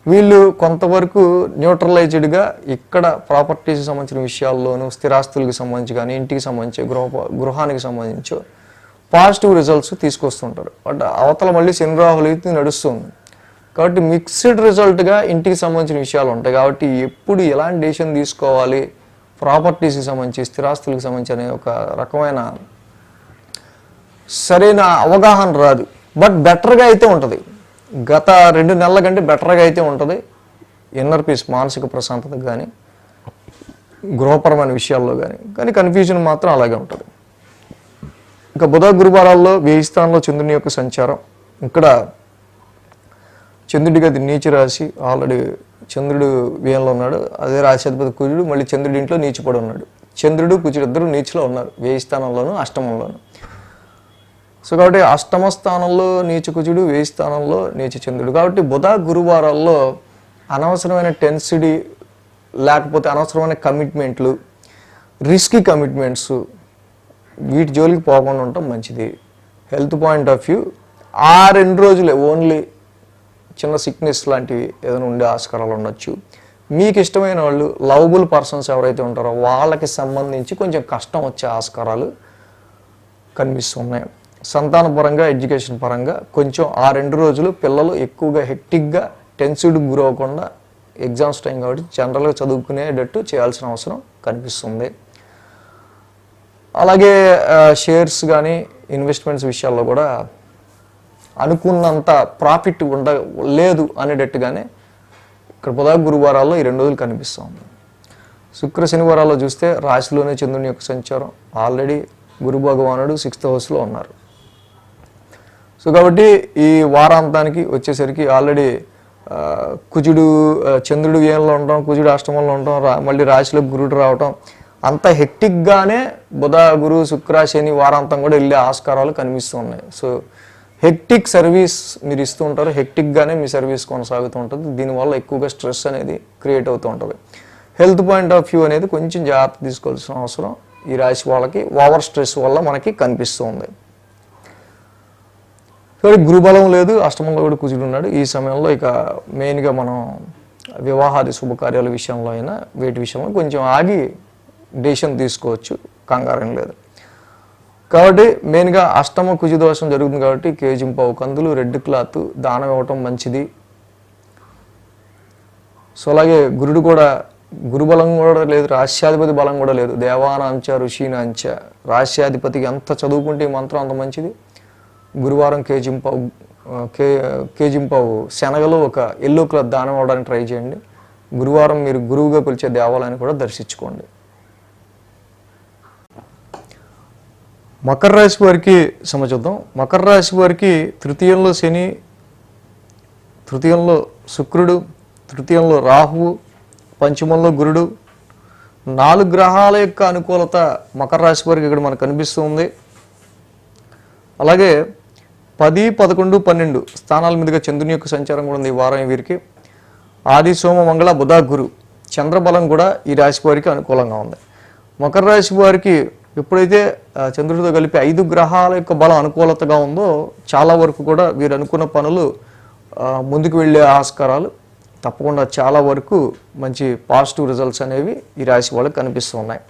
వీళ్ళు కొంతవరకు న్యూట్రలైజ్డ్గా ఇక్కడ ప్రాపర్టీస్కి సంబంధించిన విషయాల్లోనూ, స్థిరాస్తులకు సంబంధించి కానీ, ఇంటికి సంబంధించి గృహానికి సంబంధించి పాజిటివ్ రిజల్ట్స్ తీసుకొస్తుంటారు. బట్ అవతల మళ్ళీ శని రాహులు అయితే నడుస్తుంది కాబట్టి మిక్స్డ్ రిజల్ట్గా ఇంటికి సంబంధించిన విషయాలు ఉంటాయి. కాబట్టి ఎప్పుడు ఎలాంటి డెసిషన్ తీసుకోవాలి, ప్రాపర్టీస్కి సంబంధించి, స్థిరాస్తులకు సంబంధించి అనే ఒక రకమైన సరైన అవగాహన రాదు. బట్ బెటర్గా అయితే ఉంటుంది, గత 2 నెలల కంటే బెటర్గా అయితే ఉంటుంది. ఇన్నర్ పీస్, మానసిక ప్రశాంతత కానీ, గృహపరమైన విషయాల్లో కానీ కన్ఫ్యూజన్ మాత్రం అలాగే ఉంటుంది. ఇంకా బుధ గురువారాల్లో 1000 స్థానంలో చంద్రుని యొక్క సంచారం. ఇక్కడ చంద్రుడికి అది నీచ రాశి, ఆల్రెడీ చంద్రుడు వ్యయంలో ఉన్నాడు. అదే రాశిధిపతి కుజుడు మళ్ళీ చంద్రుడి ఇంట్లో నీచిపడి ఉన్నాడు. చంద్రుడు కుజుడు ఇద్దరు నీచిలో ఉన్నారు, 1000 స్థానంలోనూ అష్టమంలోను. సో కాబట్టి అష్టమ స్థానంలో నీచ కుజుడు, 1000 స్థానంలో నీచ చంద్రుడు. కాబట్టి బుధ గురువారాల్లో అనవసరమైన టెన్సిటీ, లేకపోతే అనవసరమైన కమిట్మెంట్లు, రిస్కీ కమిట్మెంట్స్, వీటి జోలికి పోకుండా ఉండటం మంచిది. హెల్త్ పాయింట్ ఆఫ్ వ్యూ 2 రోజులే ఓన్లీ చిన్న సిక్నెస్ లాంటివి ఏదైనా ఉండే ఆస్కారాలు ఉండొచ్చు. మీకు ఇష్టమైన వాళ్ళు, లవబుల్ పర్సన్స్ ఎవరైతే ఉంటారో వాళ్ళకి సంబంధించి కొంచెం కష్టం వచ్చే ఆస్కారాలు కనిపిస్తున్నాయి. సంతాన పరంగా, ఎడ్యుకేషన్ పరంగా కొంచెం 2 రోజులు పిల్లలు ఎక్కువగా హెక్టిక్గా టెన్సిడ్కి గురవకుండా, ఎగ్జామ్స్ టైం కాబట్టి జనరల్గా చదువుకునేటట్టు చేయాల్సిన అవసరం కనిపిస్తుంది. అలాగే షేర్స్ కానీ, ఇన్వెస్ట్మెంట్స్ విషయాల్లో కూడా అనుకున్నంత ప్రాఫిట్ లేదు అనేటట్టుగానే ఇక్కడ బుధ గురువారాల్లో ఈ 2 రోజులు కనిపిస్తుంది. శుక్ర శనివారాల్లో చూస్తే రాశిలోనే చంద్రుని యొక్క సంచారం, ఆల్రెడీ గురు భగవానుడు 6th హౌస్లో ఉన్నారు. సో కాబట్టి ఈ వారాంతానికి వచ్చేసరికి ఆల్రెడీ కుజుడు చంద్రుడు వ్యయంలో ఉండటం, కుజుడు అష్టమంలో ఉండటం, మళ్ళీ రాశిలో గురుడు రావటం, అంత హెక్టిక్గానే బుధ గురు శుక్ర శని వారాంతం కూడా వెళ్ళే ఆస్కారాలు కనిపిస్తూ ఉన్నాయి. సో హెక్టిక్ సర్వీస్ మీరు ఇస్తూ ఉంటారు, హెక్టిక్గానే మీ సర్వీస్ కొనసాగుతూ ఉంటుంది. దీనివల్ల ఎక్కువగా స్ట్రెస్ అనేది క్రియేట్ అవుతూ ఉంటుంది. హెల్త్ పాయింట్ ఆఫ్ వ్యూ అనేది కొంచెం జాగ్రత్త తీసుకోవాల్సిన అవసరం ఈ రాశి వాళ్ళకి ఓవర్ స్ట్రెస్ వల్ల మనకి కనిపిస్తూ ఉంది. కాబట్టి గురుబలం లేదు, అష్టమంలో కూడా కుజుడు ఉన్నాడు. ఈ సమయంలో ఇక మెయిన్గా మనం వివాహాది శుభకార్యాల విషయంలో అయినా వీటి విషయంలో కొంచెం ఆగి డెసిషన్ తీసుకోవచ్చు, కంగారం లేదు. కాబట్టి మెయిన్గా అష్టమ కుజు దోషం జరుగుతుంది కాబట్టి కేజింపావు కందులు, రెడ్ క్లాత్ దానం ఇవ్వటం మంచిది. సో అలాగే గురుడు కూడా, గురుబలం కూడా లేదు, రాష్ట్రాధిపతి బలం కూడా లేదు. దేవానాంచ ఋషీనాంచ, రాష్ట్రాధిపతికి ఎంత చదువుకుంటే మంత్రం అంత మంచిది. గురువారం కేజింపావు శనగలో ఒక ఎల్లో క్లాత్ దానం అవ్వడానికి ట్రై చేయండి. గురువారం మీరు గురువుగా పిలిచే దేవాలయాన్ని కూడా దర్శించుకోండి. మకర రాశి వారికి చూద్దాం. మకర రాశి వారికి తృతీయంలో శని, తృతీయంలో శుక్రుడు, తృతీయంలో రాహువు, పంచమంలో గురుడు, 4 గ్రహాల యొక్క అనుకూలత మకర రాశి వారికి ఇక్కడ మనకు కనిపిస్తుంది. అలాగే 10, 11, 12 స్థానాల మీదుగా చంద్రుని యొక్క సంచారం కూడా ఉంది ఈ వారం వీరికి. ఆది, సోమ, మంగళ, బుధ, గురు చంద్రబలం కూడా ఈ రాశి వారికి అనుకూలంగా ఉంది. మకర రాశి వారికి ఎప్పుడైతే చంద్రుడితో కలిపి 5 గ్రహాల యొక్క బలం అనుకూలతగా ఉందో చాలా వరకు కూడా వీరు అనుకున్న పనులు ముందుకు వెళ్ళే ఆస్కారాలు తప్పకుండా చాలా వరకు మంచి పాజిటివ్ రిజల్ట్స్ అనేవి ఈ రాశి వాళ్ళకి కనిపిస్తూ ఉన్నాయి.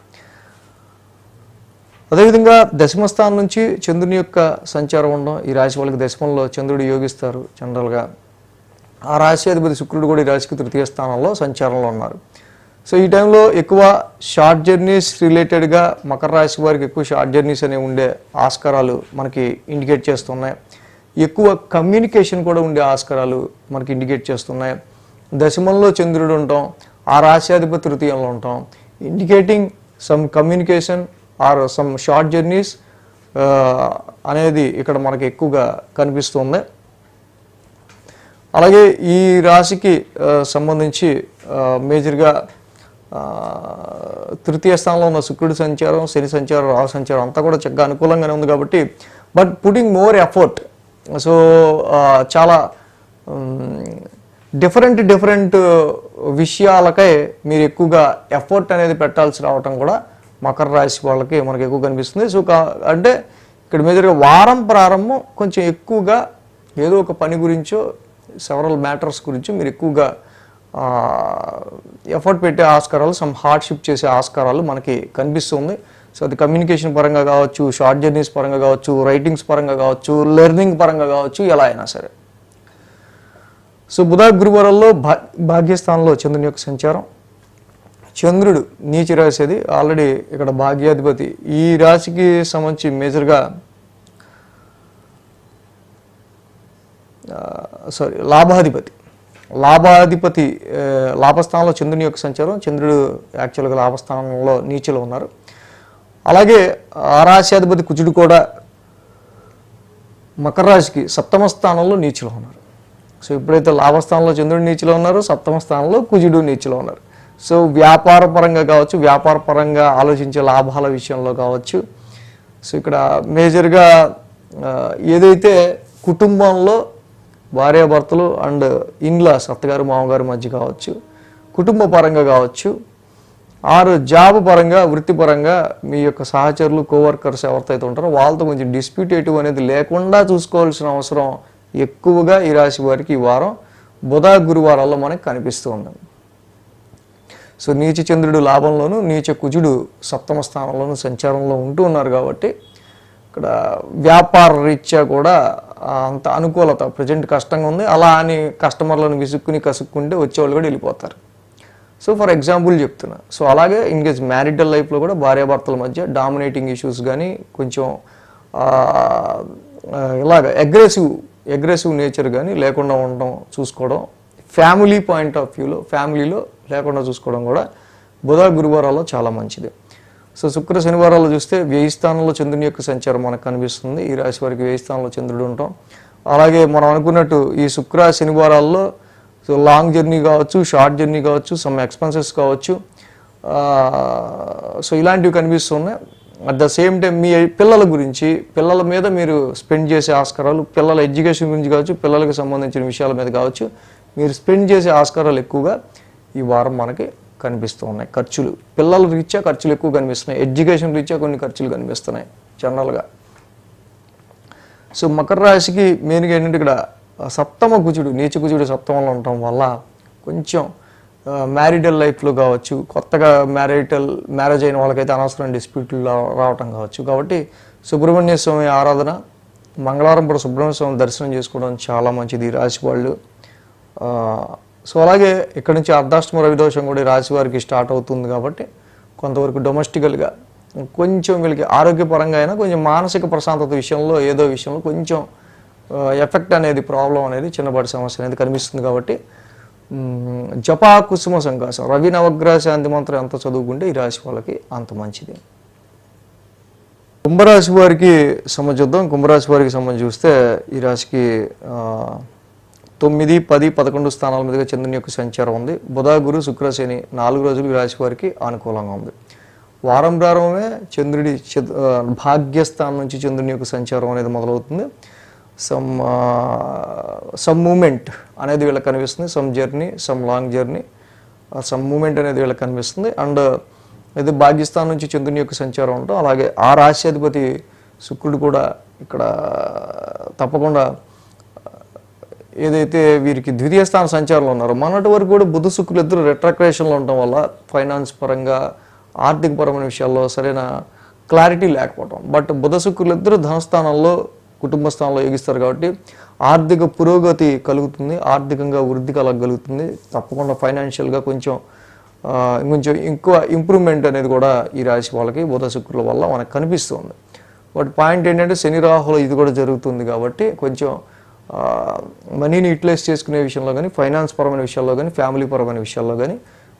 అదేవిధంగా దశమ స్థానం నుంచి చంద్రుని యొక్క సంచారం ఉండడం ఈ రాశి వాళ్ళకి దశమంలో చంద్రుడు యోగిస్తారు జనరల్గా. ఆ రాశి అధిపతి శుక్రుడు కూడా ఈ రాశికి తృతీయ స్థానంలో సంచారంలో ఉన్నారు. సో ఈ టైంలో ఎక్కువ షార్ట్ జర్నీస్ రిలేటెడ్గా మకర రాశి వారికి ఎక్కువ షార్ట్ జర్నీస్ అనేవి ఉండే ఆస్కారాలు మనకి ఇండికేట్ చేస్తున్నాయి. ఎక్కువ కమ్యూనికేషన్ కూడా ఉండే ఆస్కారాలు మనకి ఇండికేట్ చేస్తున్నాయి. దశమంలో చంద్రుడు ఉంటాం, ఆ రాశ్యాధిపతి తృతీయంలో ఉంటాం, indicating some communication or some short journeys అనేది ఇక్కడ మనకి ఎక్కువగా కనిపిస్తుంది. అలాగే ఈ రాశికి సంబంధించి మేజర్గా తృతీయ స్థానంలో ఉన్న శుక్రుడి సంచారం, శని సంచారం, రాహు సంచారం అంతా కూడా చక్కగా అనుకూలంగానే ఉంది కాబట్టి but putting more effort. So చాలా డిఫరెంట్ విషయాలకై మీరు ఎక్కువగా ఎఫర్ట్ అనేది పెట్టాల్సి రావటం కూడా మకర రాశి వాళ్ళకి మనకు ఎక్కువ కనిపిస్తుంది. సో అంటే ఇక్కడ మేజర్గా వారం ప్రారంభం కొంచెం ఎక్కువగా ఏదో ఒక పని గురించో సెవరల్ మ్యాటర్స్ గురించి మీరు ఎక్కువగా ఎఫర్ట్ పెట్టే ఆస్కారాలు, సమ్ హార్డ్షిప్ చేసే ఆస్కారాలు మనకి కనిపిస్తుంది. సో అది కమ్యూనికేషన్ పరంగా కావచ్చు, షార్ట్ జర్నీస్ పరంగా కావచ్చు, రైటింగ్స్ పరంగా కావచ్చు, లెర్నింగ్ పరంగా కావచ్చు, ఎలా అయినా సరే. సో బుధ, గురువారాల్లో భాగ్యస్థానంలో చంద్రుని యొక్క సంచారం. చంద్రుడు నీచ రాశి, అది ఆల్రెడీ ఇక్కడ భాగ్యాధిపతి ఈ రాశికి సంబంధించి మేజర్గా లాభాధిపతి లాభస్థానంలో చంద్రుని యొక్క సంచారం. చంద్రుడు యాక్చువల్గా లాభస్థానంలో నీచలో ఉన్నారు. అలాగే ఆ రాశ్యాధిపతి కుజుడు కూడా మకర రాశికి సప్తమ స్థానంలో నీచలో ఉన్నారు. సో ఎప్పుడైతే లాభస్థానంలో చంద్రుడు నీచలో ఉన్నారు, సప్తమ స్థానంలో కుజుడు నీచలో ఉన్నారు. సో వ్యాపార పరంగా కావచ్చు, వ్యాపార పరంగా ఆలోచించే లాభాల విషయంలో కావచ్చు. సో ఇక్కడ మేజర్గా ఏదైతే కుటుంబంలో భార్యాభర్తలు అండ్ ఇన్లాస్, అత్తగారు మామగారు మధ్య కావచ్చు, కుటుంబ పరంగా కావచ్చు, ఆరు జాబ్ పరంగా, వృత్తిపరంగా మీ యొక్క సహచరులు, కోవర్కర్స్ ఎవరితో అయితే ఉంటారో వాళ్ళతో కొంచెం డిస్ప్యూటేటివ్ అనేది లేకుండా చూసుకోవాల్సిన అవసరం ఎక్కువగా ఈ రాశి వారికి ఈ వారం బుధ, గురువారాల్లో మనకు కనిపిస్తూ ఉంది. సో నీచ చంద్రుడు లాభంలోను, నీచ కుజుడు సప్తమ స్థానంలోను సంచారంలో ఉంటూ ఉన్నారు కాబట్టి ఇక్కడ వ్యాపార రీత్యా కూడా అంత అనుకూలత ప్రజెంట్ కష్టంగా ఉంది. అలా అని కస్టమర్లను విసుక్కుని కసుక్కుంటే వచ్చేవాళ్ళు కూడా వెళ్ళిపోతారు. సో ఫర్ ఎగ్జాంపుల్ చెప్తున్నా. సో అలాగే ఇన్కేస్ మ్యారిటల్ లైఫ్లో కూడా భార్యాభర్తల మధ్య డామినేటింగ్ ఇష్యూస్ కానీ, కొంచెం ఇలాగ అగ్రెసివ్ నేచర్ కానీ లేకుండా ఉండడం చూసుకోవడం, ఫ్యామిలీ పాయింట్ ఆఫ్ వ్యూలో ఫ్యామిలీలో లేకుండా చూసుకోవడం కూడా బుధ, గురువారాల్లో చాలా మంచిది. సో శుక్ర, శనివారాల్లో చూస్తే వ్యయ స్థానంలో చంద్రుని యొక్క సంచారం మనకు కనిపిస్తుంది. ఈ రాశి వారికి వ్యయ స్థానంలో చంద్రుడు ఉంటాం. అలాగే మనం అనుకున్నట్టు ఈ శుక్ర, శనివారాల్లో సో లాంగ్ జర్నీ కావచ్చు, షార్ట్ జర్నీ కావచ్చు, సమ్ ఎక్స్పెన్సెస్ కావచ్చు, సో ఇలాంటివి కనిపిస్తున్నాయి. అట్ ద సేమ్ టైం మీ పిల్లల గురించి, పిల్లల మీద మీరు స్పెండ్ చేసే ఆస్కారాలు, పిల్లల ఎడ్యుకేషన్ గురించి కావచ్చు, పిల్లలకు సంబంధించిన విషయాల మీద కావచ్చు, మీరు స్పెండ్ చేసే ఆస్కారాలు ఎక్కువగా ఈ వారం మనకి కనిపిస్తూ ఉన్నాయి. ఖర్చులు, పిల్లల రీత్యా ఖర్చులు ఎక్కువ కనిపిస్తున్నాయి, ఎడ్యుకేషన్ రీత్యా కొన్ని ఖర్చులు కనిపిస్తున్నాయి జనరల్గా. సో మకర రాశికి మెయిన్గా ఏంటంటే ఇక్కడ సప్తమ కుజుడు, నీచ కుజుడు సప్తమంలో ఉండటం వల్ల కొంచెం మ్యారిటల్ లైఫ్లో కావచ్చు, కొత్తగా మ్యారేజ్ అయిన వాళ్ళకైతే అనవసరం డిస్ప్యూట్లు రావటం కావచ్చు. కాబట్టి సుబ్రహ్మణ్య స్వామి ఆరాధన, మంగళవారం పూట సుబ్రహ్మణ్య స్వామి దర్శనం చేసుకోవడం చాలా మంచిది ఈ రాశి వాళ్ళు. సో అలాగే ఇక్కడ నుంచి అర్ధాష్టమ రవిదోషం కూడా ఈ రాశి వారికి స్టార్ట్ అవుతుంది కాబట్టి కొంతవరకు డొమెస్టికల్గా కొంచెం వీళ్ళకి ఆరోగ్యపరంగా అయినా కొంచెం మానసిక ప్రశాంతత విషయంలో ఏదో విషయంలో కొంచెం ఎఫెక్ట్ అనేది, ప్రాబ్లం అనేది, చిన్నపాటి సమస్య అనేది కనిపిస్తుంది. కాబట్టి జపా కుసుమ సంకాసం, రవి నవగ్రహ శాంతి మంత్రం ఎంత చదువుకుంటే ఈ రాశి వాళ్ళకి అంత మంచిది. కుంభరాశి వారికి సంబంధించి చూద్దాం. కుంభరాశి వారికి సంబంధించి చూస్తే ఈ రాశికి 9, 10, 11 స్థానాల మీదుగా చంద్రుని యొక్క సంచారం ఉంది. బుధ, గురు, శుక్ర, శని 4 రోజులు ఈ రాశి వారికి అనుకూలంగా ఉంది. వారం ప్రారంభమే చంద్రుడి భాగ్యస్థానం నుంచి చంద్రుని యొక్క సంచారం అనేది మొదలవుతుంది. సమ్ మూమెంట్ అనేది వీళ్ళకి కనిపిస్తుంది. Some journey, some long journey, some moment అనేది వీళ్ళకి కనిపిస్తుంది. అండ్ ఇది భాగ్యస్థానం నుంచి చంద్రుని యొక్క సంచారం ఉంటాం. అలాగే ఆ రాశ్యాధిపతి శుక్రుడు కూడా ఇక్కడ తప్పకుండా ఏదైతే వీరికి ద్వితీయ స్థాన సంచారంలో ఉన్నారో మొన్నటి వరకు కూడా బుధ శుక్రులు ఇద్దరు రెట్రాక్రేషన్లో ఉండటం వల్ల ఫైనాన్స్ పరంగా ఆర్థిక పరమైన విషయాల్లో సరైన క్లారిటీ లేకపోవడం. బట్ బుధ శుక్రులు ఇద్దరు ధనస్థానంలో కుటుంబ స్థానంలో యోగిస్తారు కాబట్టి ఆర్థిక పురోగతి కలుగుతుంది, ఆర్థికంగా వృద్ధి కలగలుగుతుంది. తప్పకుండా ఫైనాన్షియల్గా కొంచెం ఎక్కువ ఇంప్రూవ్మెంట్ అనేది కూడా ఈ రాశి వాళ్ళకి బుధ శుక్రుల వల్ల మనకు కనిపిస్తుంది. బట్ పాయింట్ ఏంటంటే శని రాహులు ఇది కూడా జరుగుతుంది కాబట్టి కొంచెం మనీని యూటిలైజ్ చేసుకునే విషయంలో కానీ, ఫైనాన్స్ పరమైన విషయాల్లో కానీ, ఫ్యామిలీ పరమైన విషయాల్లో కానీ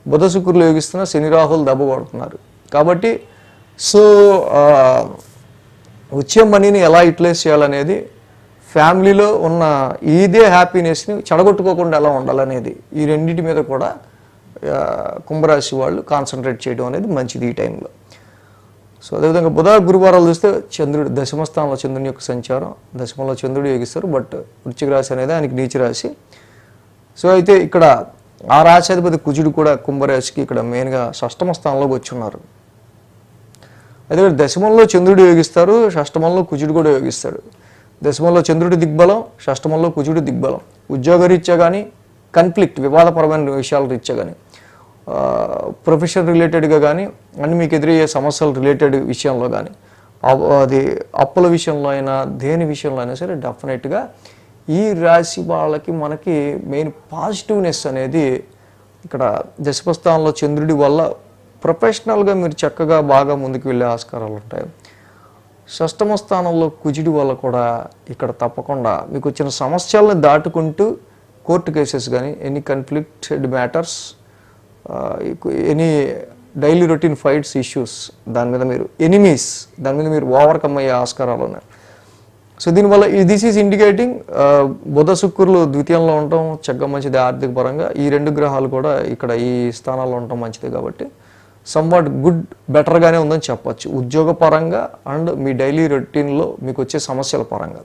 బుధ శుక్రులు యోగిస్తున్న శని రాహులు దెబ్బ కొడుతున్నారు కాబట్టి సో వచ్చే మనీని ఎలా యూటిలైజ్ చేయాలనేది, ఫ్యామిలీలో ఉన్న ఇదే హ్యాపీనెస్ని చెడగొట్టుకోకుండా ఎలా ఉండాలనేది ఈ రెండింటి మీద కూడా కుంభరాశి వాళ్ళు కాన్సన్ట్రేట్ చేయడం అనేది మంచిది ఈ టైంలో. సో అదేవిధంగా బుధ, గురువారాలు చూస్తే చంద్రుడు దశమస్థానంలో చంద్రుని యొక్క సంచారం, దశమంలో చంద్రుడు యోగిస్తారు. బట్ వృశ్చిక రాశి అనేది ఆయనకి నీచ రాశి. సో అయితే ఇక్కడ ఆ రాశాధిపతి కుజుడు కూడా కుంభరాశికి ఇక్కడ మెయిన్గా షష్టమ స్థానంలోకి వచ్చి ఉన్నారు. అయితే దశమంలో చంద్రుడు యోగిస్తారు, షష్టమంలో కుజుడు కూడా యోగిస్తాడు. దశమంలో చంద్రుడి దిగ్బలం, షష్టమంలో కుజుడు దిగ్బలం. ఉద్యోగరీత్యా కానీ, కన్ఫ్లిక్ట్ వివాదపరమైన విషయాల రీత్యా కానీ, ప్రొఫెషన్ రిలేటెడ్గా కానీ, అన్ని మీకు ఎదురయ్యే సమస్యల రిలేటెడ్ విషయంలో కానీ, అది అప్పుల విషయంలో అయినా దేని విషయంలో అయినా సరే డెఫినెట్గా ఈ రాశి వాళ్ళకి మనకి మెయిన్ పాజిటివ్నెస్ అనేది ఇక్కడ దశమస్థానంలో చంద్రుడి వల్ల ప్రొఫెషనల్గా మీరు చక్కగా బాగా ముందుకు వెళ్ళే ఆస్కారాలు ఉంటాయి. షష్టమ స్థానంలో కుజుడి వల్ల కూడా ఇక్కడ తప్పకుండా మీకు వచ్చిన సమస్యలను దాటుకుంటూ కోర్టు కేసెస్ కానీ, any conflicted matters, any daily routine fights issues, దాని మీద మీరు ఎనిమీస్, దాని మీద మీరు ఓవర్కమ్ అయ్యే ఆస్కారాలు ఉన్నాయి. సో దీనివల్ల దిస్ ఈజ్ ఇండికేటింగ్ బుధ శుక్రులు ద్వితీయంలో ఉండటం చక్కగా మంచిది ఆర్థిక పరంగా. ఈ రెండు గ్రహాలు కూడా ఇక్కడ ఈ స్థానాల్లో ఉండటం మంచిది కాబట్టి సమ్వాట్ గుడ్ బెటర్గానే ఉందని చెప్పచ్చు ఉద్యోగ పరంగా అండ్ మీ డైలీ రొటీన్లో మీకు వచ్చే సమస్యల పరంగా.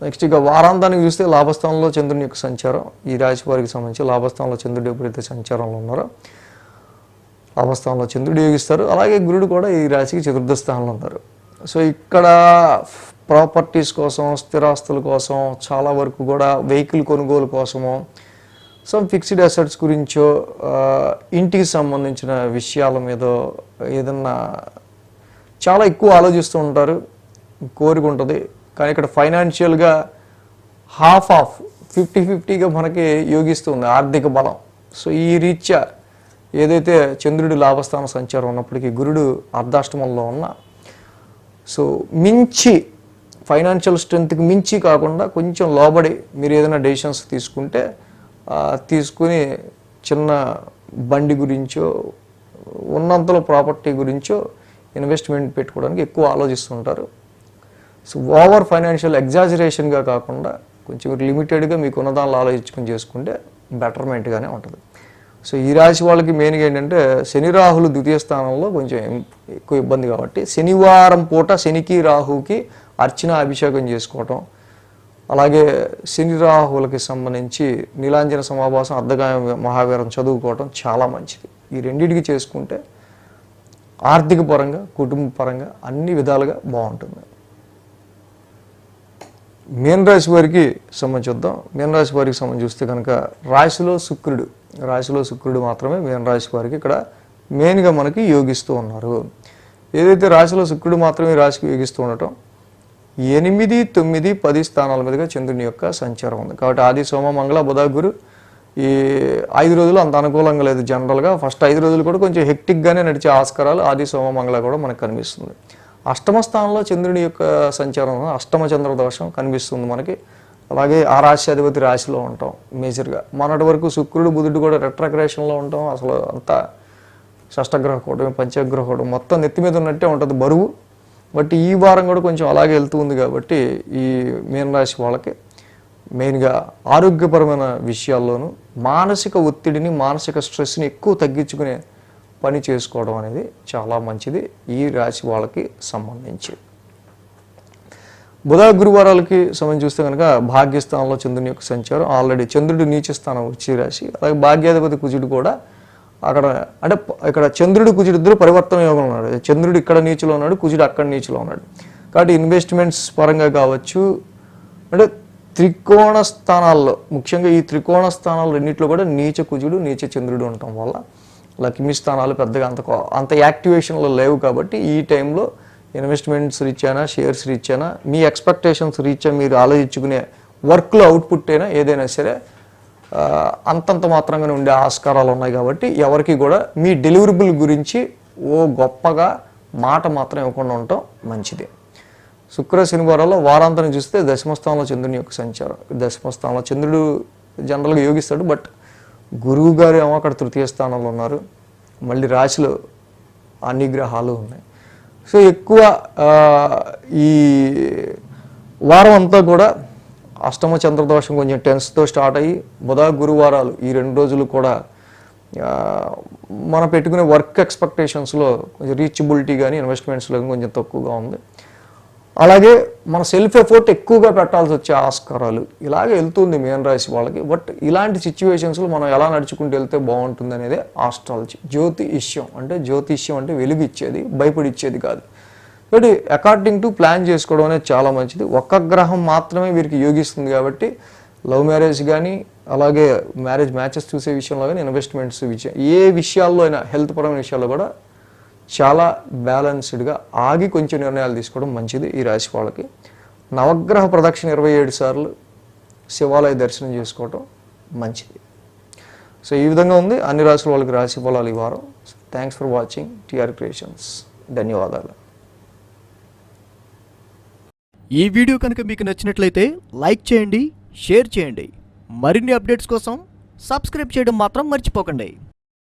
నెక్స్ట్ ఇక వారాంతానికి చూస్తే లాభస్థానంలో చంద్రుని యొక్క సంచారం, ఈ రాశి వారికి సంబంధించి లాభస్థానంలో చంద్రుడు ఎప్పుడైతే సంచారంలో ఉన్నారో లాభస్థానంలో చంద్రుడు యోగిస్తారు. అలాగే గురుడు కూడా ఈ రాశికి చతుర్థ స్థానంలో ఉన్నారు. సో ఇక్కడ ప్రాపర్టీస్ కోసం, స్థిరాస్తుల కోసం, చాలా వరకు కూడా వెహికల్ కొనుగోలు కోసమో, సమ్ ఫిక్స్డ్ అసెట్స్ గురించో, ఇంటికి సంబంధించిన విషయాల మీద ఏదన్నా చాలా ఎక్కువ ఆలోచిస్తూ ఉంటారు, కోరిక ఉంటుంది. కానీ ఇక్కడ ఫైనాన్షియల్గా హాఫ్ 50-50గా మనకి యోగిస్తుంది ఆర్థిక బలం. సో ఈ రీత్యా ఏదైతే చంద్రుడి లాభస్థాన సంచారం ఉన్నప్పటికీ గురుడు అర్ధాష్టమంలో ఉన్న, సో మించి ఫైనాన్షియల్ స్ట్రెంత్కి మించి కాకుండా కొంచెం లోబడి మీరు ఏదైనా డెసిషన్స్ తీసుకుని చిన్న బండి గురించో, ఉన్నంతలో ప్రాపర్టీ గురించో ఇన్వెస్ట్మెంట్ పెట్టుకోవడానికి ఎక్కువ ఆలోచిస్తుంటారు. సో ఓవర్ ఫైనాన్షియల్ ఎగ్జాజరేషన్గా కాకుండా కొంచెం లిమిటెడ్గా మీకు ఉన్నదానిలో ఆలోచించుకుని చేసుకుంటే బెటర్మెంట్గానే ఉంటుంది. సో ఈ రాశి వాళ్ళకి మెయిన్గా ఏంటంటే శని రాహులు ద్వితీయ స్థానంలో కొంచెం ఎక్కువ ఇబ్బంది కాబట్టి శనివారం పూట శనికి రాహుకి అర్చన అభిషేకం చేసుకోవటం, అలాగే శని రాహులకి సంబంధించి నీలాంజన సమాభాసం, అర్ధగాయ మహావీరం చదువుకోవటం చాలా మంచిది. ఈ రెండింటికి చేసుకుంటే ఆర్థిక పరంగా, కుటుంబ పరంగా అన్ని విధాలుగా బాగుంటుంది. మీన రాశి వారికి సంబంధించి చూద్దాం. మీన రాశి వారికి సంబంధించి చూస్తే కనుక రాశిలో శుక్రుడు మాత్రమే మీన రాశి వారికి ఇక్కడ మెయిన్గా మనకి యోగిస్తూ ఉన్నారు. ఏదైతే రాశిలో శుక్రుడు మాత్రమే రాశికి యోగిస్తూ ఉండటం 8, 9, 10 స్థానాల మీదుగా చంద్రుని యొక్క సంచారం ఉంది కాబట్టి ఆది, సోమ, మంగళ, బుధ, గురు ఈ 5 రోజులు అంత అనుకూలంగా లేదు. జనరల్గా ఫస్ట్ 5 రోజులు కూడా కొంచెం హెక్టిక్గానే నడిచే ఆస్కారాలు ఆది, సోమ, మంగళ కూడా మనకు కనిపిస్తుంది. అష్టమ స్థానంలో చంద్రుని యొక్క సంచారం, అష్టమ చంద్ర దోషం కనిపిస్తుంది మనకి. అలాగే ఆ రాశ్యాధిపతి రాశిలో ఉంటాం మేజర్గా. మొన్నటి వరకు శుక్రుడు, బుధుడు కూడా రెట్రాగ్రేషన్లో ఉంటాం. అసలు అంతా షష్టగ్రహ కూటమి, పంచగ్రహ కూటమి మొత్తం నెత్తి మీద ఉన్నట్టే ఉంటుంది బరువు. బట్ ఈ వారం కూడా కొంచెం అలాగే వెళ్తూ ఉంది కాబట్టి ఈ మీనరాశి వాళ్ళకి మెయిన్గా ఆరోగ్యపరమైన విషయాల్లోనూ మానసిక ఒత్తిడిని మానసిక స్ట్రెస్ని ఎక్కువ తగ్గించుకునే పని చేసుకోవడం అనేది చాలా మంచిది ఈ రాశి వాళ్ళకి సంబంధించి. బుధ గురువారాలకి సంబంధించి చూస్తే కనుక భాగ్యస్థానంలో చంద్రుని యొక్క సంచారం, ఆల్రెడీ చంద్రుడు నీచ స్థానం వచ్చి రాశి, అలాగే భాగ్యాధిపతి కుజుడు కూడా అక్కడ అంటే ఇక్కడ చంద్రుడు కుజుడు ఇద్దరు పరివర్తన యోగం ఉన్నాడు. చంద్రుడు ఇక్కడ నీచులో ఉన్నాడు, కుజుడు అక్కడ నీచులో ఉన్నాడు. కాబట్టి ఇన్వెస్ట్మెంట్స్ పరంగా కావచ్చు, అంటే త్రికోణ స్థానాల్లో ముఖ్యంగా ఈ త్రికోణ స్థానాలు రెండింటిలో కూడా నీచ కుజుడు నీచ చంద్రుడు ఉండటం వల్ల లక్ష్మీ స్థానాలు పెద్దగా అంత యాక్టివేషన్లో లేవు. కాబట్టి ఈ టైంలో ఇన్వెస్ట్మెంట్స్ రీచ్ అయినా షేర్స్ రీచ్ అయినా మీ ఎక్స్పెక్టేషన్స్ రీచ్ అయినా మీరు ఆలోచించుకునే వర్క్లో అవుట్పుట్ అయినా ఏదైనా సరే అంతంత మాత్రంగానే ఉండే ఆస్కారాలు ఉన్నాయి. కాబట్టి ఎవరికి కూడా మీ డెలివరబుల్ గురించి గొప్పగా మాట మాత్రం ఇవ్వకుండా ఉండటం మంచిది. శుక్ర శనివారాల్లో వారాంతరం చూస్తే దశమస్థానంలో చంద్రుని యొక్క సంచారం. దశమస్థానంలో చంద్రుడు జనరల్గా యోగిస్తాడు, బట్ గురువు గారు ఏమో అక్కడ తృతీయ స్థానంలో ఉన్నారు. మళ్ళీ రాశిలో అన్ని గ్రహాలు ఉన్నాయి. సో ఎక్కువ ఈ వారం అంతా కూడా అష్టమ చంద్రదోషం కొంచెం టెన్స్తో స్టార్ట్ అయ్యి బుధ గురువారాలు ఈ 2 రోజులు కూడా మనం పెట్టుకునే వర్క్ ఎక్స్పెక్టేషన్స్లో కొంచెం రీచబిలిటీ కానీ ఇన్వెస్ట్మెంట్స్లో కొంచెం తక్కువగా ఉంది. అలాగే మన సెల్ఫ్ ఎఫర్ట్ ఎక్కువగా పెట్టాల్సి వచ్చే ఆస్కారాలు ఇలాగే వెళ్తుంది మీన రాశి వాళ్ళకి. బట్ ఇలాంటి సిచ్యువేషన్స్లో మనం ఎలా నడుచుకుంటూ వెళ్తే బాగుంటుంది అనేది ఆస్ట్రాలజీ. జ్యోతిష్యం అంటే వెలుగు ఇచ్చేది, భయపడిచ్చేది కాదు. బట్ అకార్డింగ్ టు ప్లాన్ చేసుకోవడం అనేది చాలా మంచిది. ఒక్క గ్రహం మాత్రమే వీరికి యోగిస్తుంది కాబట్టి లవ్ మ్యారేజ్ కానీ అలాగే మ్యారేజ్ మ్యాచెస్ చూసే విషయంలో కానీ ఇన్వెస్ట్మెంట్స్ ఏ విషయాల్లో అయినా హెల్త్ పరమైన విషయాల్లో కూడా చాలా బ్యాలెన్స్డ్గా ఆగి కొంచెం నిర్ణయాలు తీసుకోవడం మంచిది ఈ రాశి వాళ్ళకి. నవగ్రహ ప్రదక్షిణ 27 సార్లు శివాలయ దర్శనం చేసుకోవటం మంచిది. సో ఈ విధంగా ఉంది అన్ని రాశుల వాళ్ళకి రాశి ఫలాలు ఈ వారం. Thanks for watching TR creations. ధన్యవాదాలు. ఈ వీడియో కనుక మీకు నచ్చినట్లయితే లైక్ చేయండి, షేర్ చేయండి. మరిన్ని అప్డేట్స్ కోసం సబ్స్క్రైబ్ చేయడం మాత్రం మర్చిపోకండి.